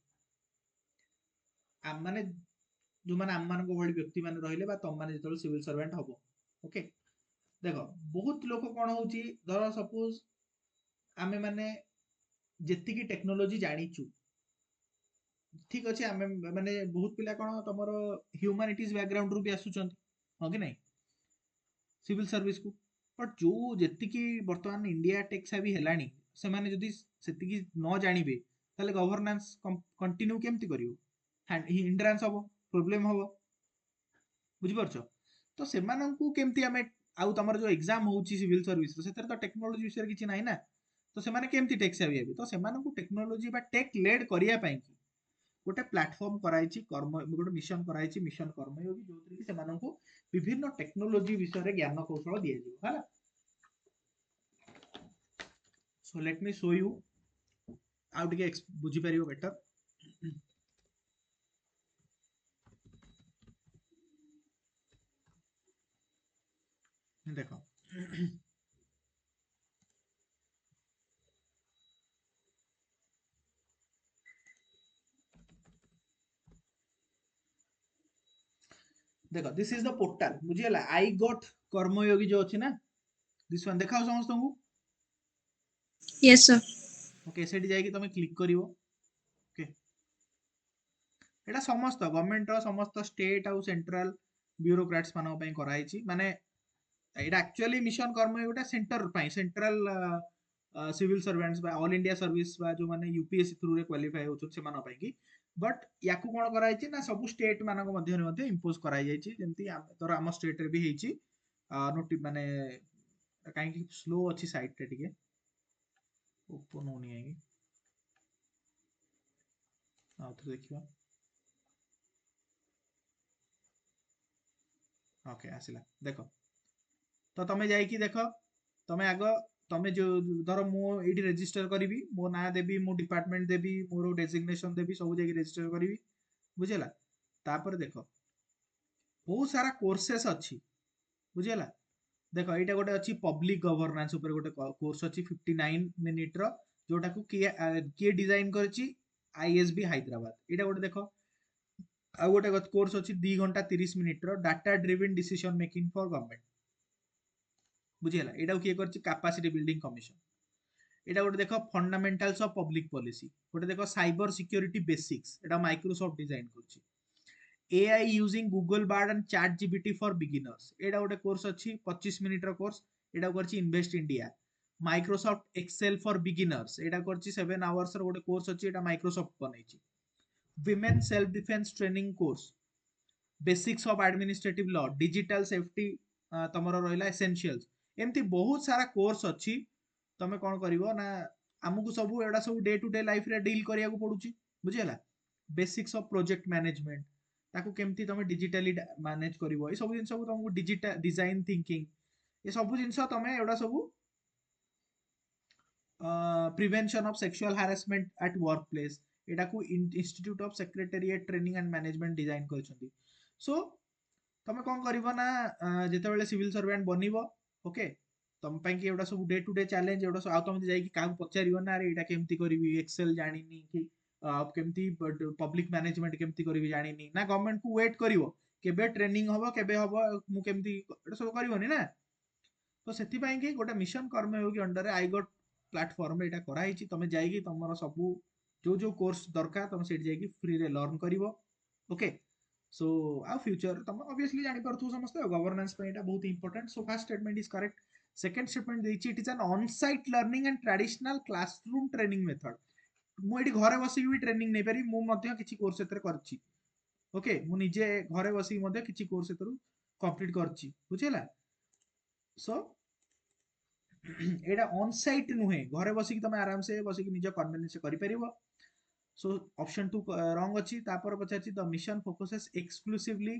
आम माने जो माने आम मान को भली व्यक्ति माने रहिले बा तम माने जेतल सिविल सर्वेंट हबो ओके देखो बहुत लोक कोन होची धर सपोज आमे माने जेतिकी टेक्नोलॉजी जानिचु ठीक अछि आमे माने बहुत पिला कोन तमरो ह्यूमैनिटीज बैकग्राउंड रु भी आसुचंती हो कि नहीं सिविल सर्विस को बट जो जेतिकी वर्तमान इंडिया टेक भी हेलानी से माने जदी सेतिकी न जानिबे ताले गवर्नेंस कंटिन्यू केमति करियो हिंड्रांस हबो प्रॉब्लम हबो बुझि परछो तो सेमानंकु केमति आमे आउ तमर जो एग्जाम होउची सिविल सर्विस सेतर तो टेक्नोलॉजी विषय किछि नाही ना तो सेमाने केमति टेक सेवी हेबे तो सेमानंकु टेक्नोलॉजी बा टेक लेड करिया पई गोटे प्लेटफॉर्म कराइछि कर्म गोटे मिशन कराइछि मिशन कर्मयोगी जोथि कि सेमानंकु विभिन्न टेक्नोलॉजी विषय रे ज्ञान कौशल दिया जिवो हला so let me show you आउ टिके बुझी परियो बेटर देखो देखो दिस इज द पोर्टल बुझियला आई गॉट कर्मयोगी जो अछि ना दिस वन देखाओ समस्त को yes sir ओके सेठी जाई कि तमे क्लिक करिवो ओके एटा समस्त गवर्नमेंट रो समस्त स्टेट आउ सेंट्रल ब्यूरोक्रेट्स मानक पई कराइछि माने एटा एक्चुअली मिशन कर्मयोगी सेंटर पई सेंट्रल सिविल सर्वेंट्स बा ऑल इंडिया सर्विस बा जो माने यूपीएससी थ्रू रे क्वालिफाई होछ से मानक पई कि बट याकू कोन कराइछि ना सब स्टेट मानक मध्य मध्ये इंपोज कराइ जाइछि जेंति तोर आम स्टेट रे भी हेछि नोटि माने काहे कि स्लो अछि साइट रे टिके ओपन होनी है आ तो देखिबा ओके आसिला देखो तो तमे जाई कि देखो तमे आगो तमे जो धर मु एठी रजिस्टर करिवि मो ना देबी मो डिपार्टमेंट देबी मोर डेजिग्नेशन देबी सब जाई रजिस्टर करिवि बुझेला तापर देखो बहुत सारा कोर्सेस अछि बुझेला देखो एटा गोटे अछि पब्लिक गवर्नेंस ऊपर गोटे कोर्स अछि 59 मिनिट रो जोटा को के डिजाइन करछि आईएसबी हैदराबाद एटा गोटे देखो आ गोटे कोर्स अछि 2 घंटा 30 मिनिट रो data driven decision making for government बुझियला एटा किए करछि कैपेसिटी बिल्डिंग कमीशन एटा गोटे देखो फंडामेंटल्स ऑफ पब्लिक पॉलिसी गोटे देखो साइबर सिक्योरिटी बेसिक्स एटा माइक्रोसॉफ्ट डिजाइन करछि AI using Google Bard and Chat GPT for beginners एटा गोटे कोर्स अच्छी 25 मिनिट रो कोर्स एटा करछि invest India Microsoft Excel for beginners एटा करछि 7 आवर्स रो गोटे कोर्स अच्छी एटा माइक्रोसॉफ्ट बनैछि women self defence training course basics of administrative law digital safety तमरो रहला एसेंशियल्स एमती बहुत सारा कोर्स अच्छी तमे कोन करिवो ना हमकु सब एडा सब डे टू डे लाइफ रे डील करिया को पडुची बुझियला बेसिक्स ऑफ प्रोजेक्ट मैनेजमेंट ताकू केमती तमे डिजिटली मैनेज करिवो ए सब जिंस सब तुमको डिजिटल डिजाइन थिंकिंग ए सब जिंस तमे एडा सब prevention of sexual harassment at workplace एटा को institute of secretariat training and management design करछंती सो तमे कोन करिवो ना जेते बेले सिविल सर्वेंट बनिवो ओके तम ପାଇଁ କି ଏଗୁଡ଼ା ସବୁ ଡେ ଟୁ ଡେ ଚ୍ୟାଲେଞ୍ଜ ଏଗୁଡ଼ା ସବୁ ଆଉ ତମେ ଯାଇକି କାହାକୁ ପଚାରିବ ନା ଆରେ ଏଇଟା କେମିତି କରିବି ଏକ୍ସେଲ ଜାଣିନି କି କେମିତି ପବ୍ଲିକ ମ୍ୟାନେଜମେଣ୍ଟ କେମିତି କରିବି ଜାଣିନି ନା ଗଭର୍ଣ୍ଣମେଣ୍ଟକୁ ୱେଟ୍ କରିବ କେବେ ଟ୍ରେନିଂ ହବ କେବେ ହବ ମୁଁ କେମିତି ଏଟା ସବୁ କରିବନି ନା ତ ସେଥିପାଇଁ କି ଗୋଟେ ମିଶନ କର୍ମయోଗୀ ଅଣ୍ଡରରେ ଆଇ ଗଟ୍ ପ୍ଲାଟଫର୍ମ ଏଇଟା କରାହେଇଛି ତମେ ଯାଇକି ତମର ସବୁ ଯୋଉ ଯୋଉ କୋର୍ସ ଦରକାର ତମେ ସେଇଠି ଯାଇକି ଫ୍ରିରେ ଲର୍ନ କରିବ ଓକେ सो आउ फ्यूचर तुम ऑब्वियसली जानि परथु समस्त गवर्नेंस पे एटा बहुत important so first statement is correct second statement देछि it is an on site learning and traditional classroom training method मु एठी घरे बसी भी ट्रेनिंग नै पारी मु मध्ये किछि कोर्स एतरे करछि ओके मु निजे घरे बसी मध्ये किछि कोर्स एतरु कंप्लीट करछि बुझिला सो एटा ऑन साइट नुहे घरे बसी तमे आराम से बसी निज कन्वीनियंस से करि परिबो सो ऑप्शन 2 रॉन्ग अछि तापर पछाछि the mission focuses exclusively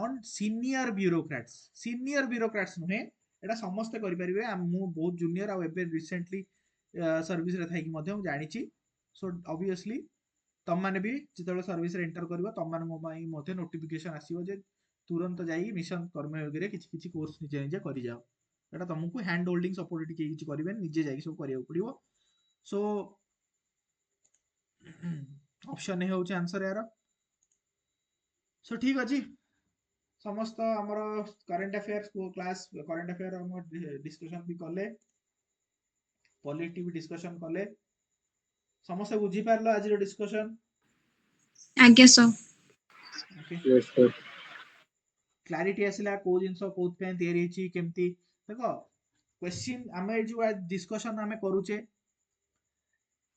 on senior bureaucrats नुहे एटा समस्त करि परिबे मु बहुत जूनियर आ एबे रिसेंटली सर्विस रे थाई कि मध्ये मु जानि छि सो ऑब्वियसली तम माने भी जितले सर्विस रे एंटर करबो तम मान मो माई मध्ये नोटिफिकेशन आसीबो जे तुरंत जाई मिशन कर्मयोगी रे किछि किछि कोर्स निजे निजे करि जाओ एटा तुमको हैंड होल्डिंग सपोर्ट के किछि करिबे निजे जाई सब करिया पड़िबो सो ऑप्शन ए होउछ आंसर यार सो ठीक अछि समस्त हमर करंट अफेयर्स को क्लास करंट अफेयर हम डिस्कशन भी कले पॉलिटी भी डिस्कशन कले समस्त बुझी पारलो आज रो डिस्कशन आज्ञा sir okay Yes, sir. Clarity आसिला को जिंस कोत पे तयारी छि केमती देखो क्वेश्चन हमें जो डिस्कशन हमें करूचे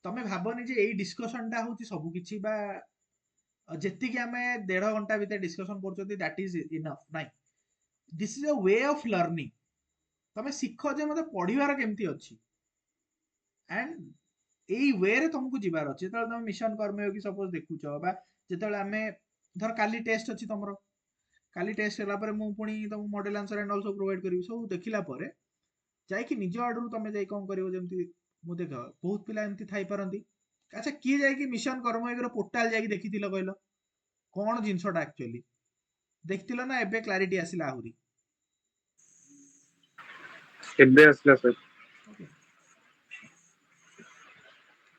तमे भाबनी जे एई डिस्कशन टा होची सब किछि बा जेति कि हमें 1.5 घंटा भीतर डिस्कशन करछोती दैट इज इनफ नाइ this is a way of learning तमे सिखो जे मते पढिबार केमती अछि एंड एई वे रे तुमको जिबार अछि जेतले तमे मिशन कर्मयोगी सपोज देखुछो बा जेतले हमें धर काली टेस्ट अछि तमरो काली टेस्ट होला पर मु पुनी तुम model answer and also provide करबी सब देखिला पर जाई कि निज आडू तमे जाई कोन करिवो जेमती मु देख बहुत पिला एमती थाई परंती अच्छा किए जाई कि मिशन कर्मयोगी रो पोर्टल जाई कि देखिथिलो कहलो कोन जिंसटा एक्चुअली देखिथिलो ना एबे क्लैरिटी आसिला आहुरी एबे असला सर ओके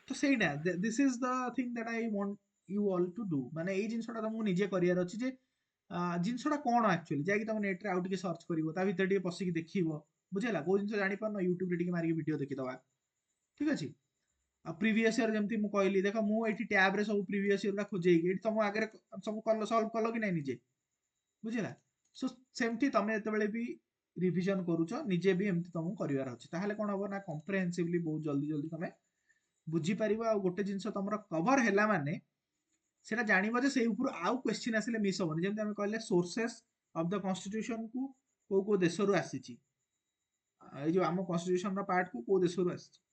तो सेटा this is the thing that I want you all to do माने एई जिंसटा तुमको निजे करियार अछि जे जिनसटा कोन एक्चुअली जाई तुम नेट रे आउट के सर्च करिवो ता भीतर टिके पसिक देखिवो बुझेला को जिंस जानि पारनो यूट्यूब रे टिके मारी वीडियो देखि दवा ठीक अछि आ प्रीवियस ईयर जेमती मु कहली देखो मु एठी टैब रे सब प्रीवियस ईयर रा खोजेई एठी तुम आगे सब कल सॉल्व कलो कि नै निजे बुझेला सो सेमती तमे एते बेले भी रिवीजन करूछो निजे भी एमती तुमको करिवार अछि ताहाले कोन हबो ना कॉम्प्रिहेंसिवली बहुत जल्दी जल्दी तमे बुझी परिबो आ गोटे जिंस तमरा कवर हैला माने सेटा जानिबो जे सेई ऊपर आउ क्वेश्चन आसिले मिस होबनी जेमती हम कहले सोर्सेस ऑफ द कॉन्स्टिट्यूशन को को देशरु आसीची ए जो हम कॉन्स्टिट्यूशन रो पार्ट को देशरु आसीची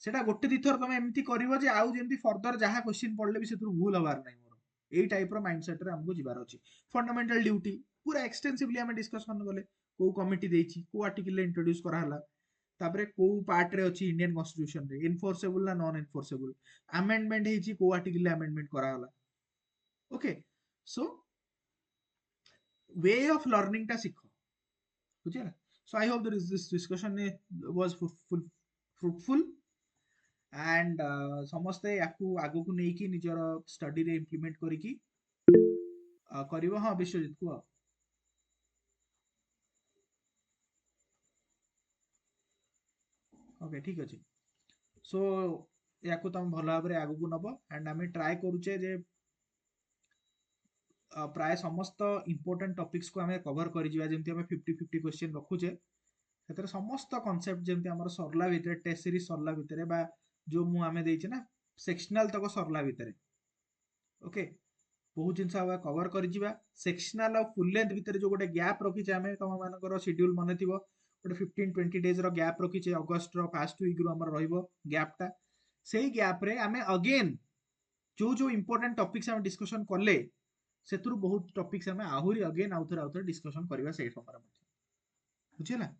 सेटा गोटे दिथर तमे एमती करिवो जे आउ जेमती फर्दर जहा क्वेश्चन पढले भी सेतु भूल हबार नै मोर एई टाइप रो माइंडसेट रे हमको जिबार अछि फंडामेंटल ड्यूटी पूरा एक्सटेंसिवली हम डिस्कशन करले को कमिटी देछि को आर्टिकल रे इंट्रोड्यूस करा हला तापरे को पार्ट रे अछि इंडियन कॉन्स्टिट्यूशन रे इनफोर्सेबल ना नॉन इनफोर्सेबल अमेंडमेंट हेछि को आर्टिकल रे अमेंडमेंट करा हला okay so way of learning टा सिखो बुझिला so I hope this discussion was fruitful and समस्ते याकू आगु को नेकी निजर स्टडी रे इंप्लीमेंट करिकी करिवो हां विश्वजित को ओके ठीक अछि सो याकू तुम भल भाबरे आगु को नबो एंड हमें ट्राई करूचे जे प्राय समस्त इंपोर्टेंट टॉपिक्स को आम कवर कर जमी आम 50-50 क्वेश्चन रखुचे से समस्त कॉन्सेप्ट जमी आम सरला भितर टेस्ट सीरीज सरला भितर बा जो मुझे ना सेक्शनल तक सरला भितर ओके बहुत जिन कवर कर सेक्शनल और फुल लेंथ भितर जो गोटे गैप रखीचे आम तुम मान शेड्यूल मन थी गोटे 15-20 डेज गैप रखीचे अगस्ट फास्ट वीक रु आम रैपटा से गैप रे आम अगेन जो जो इंपोर्टेंट टॉपिक्स आम डिस्कशन कले से बहुत टॉपिक्स आम आहरी अगेन आउ थे डिस्कशन करवा से समय बुझेगा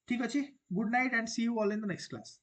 ठीक अच्छे good night and see you all in the next class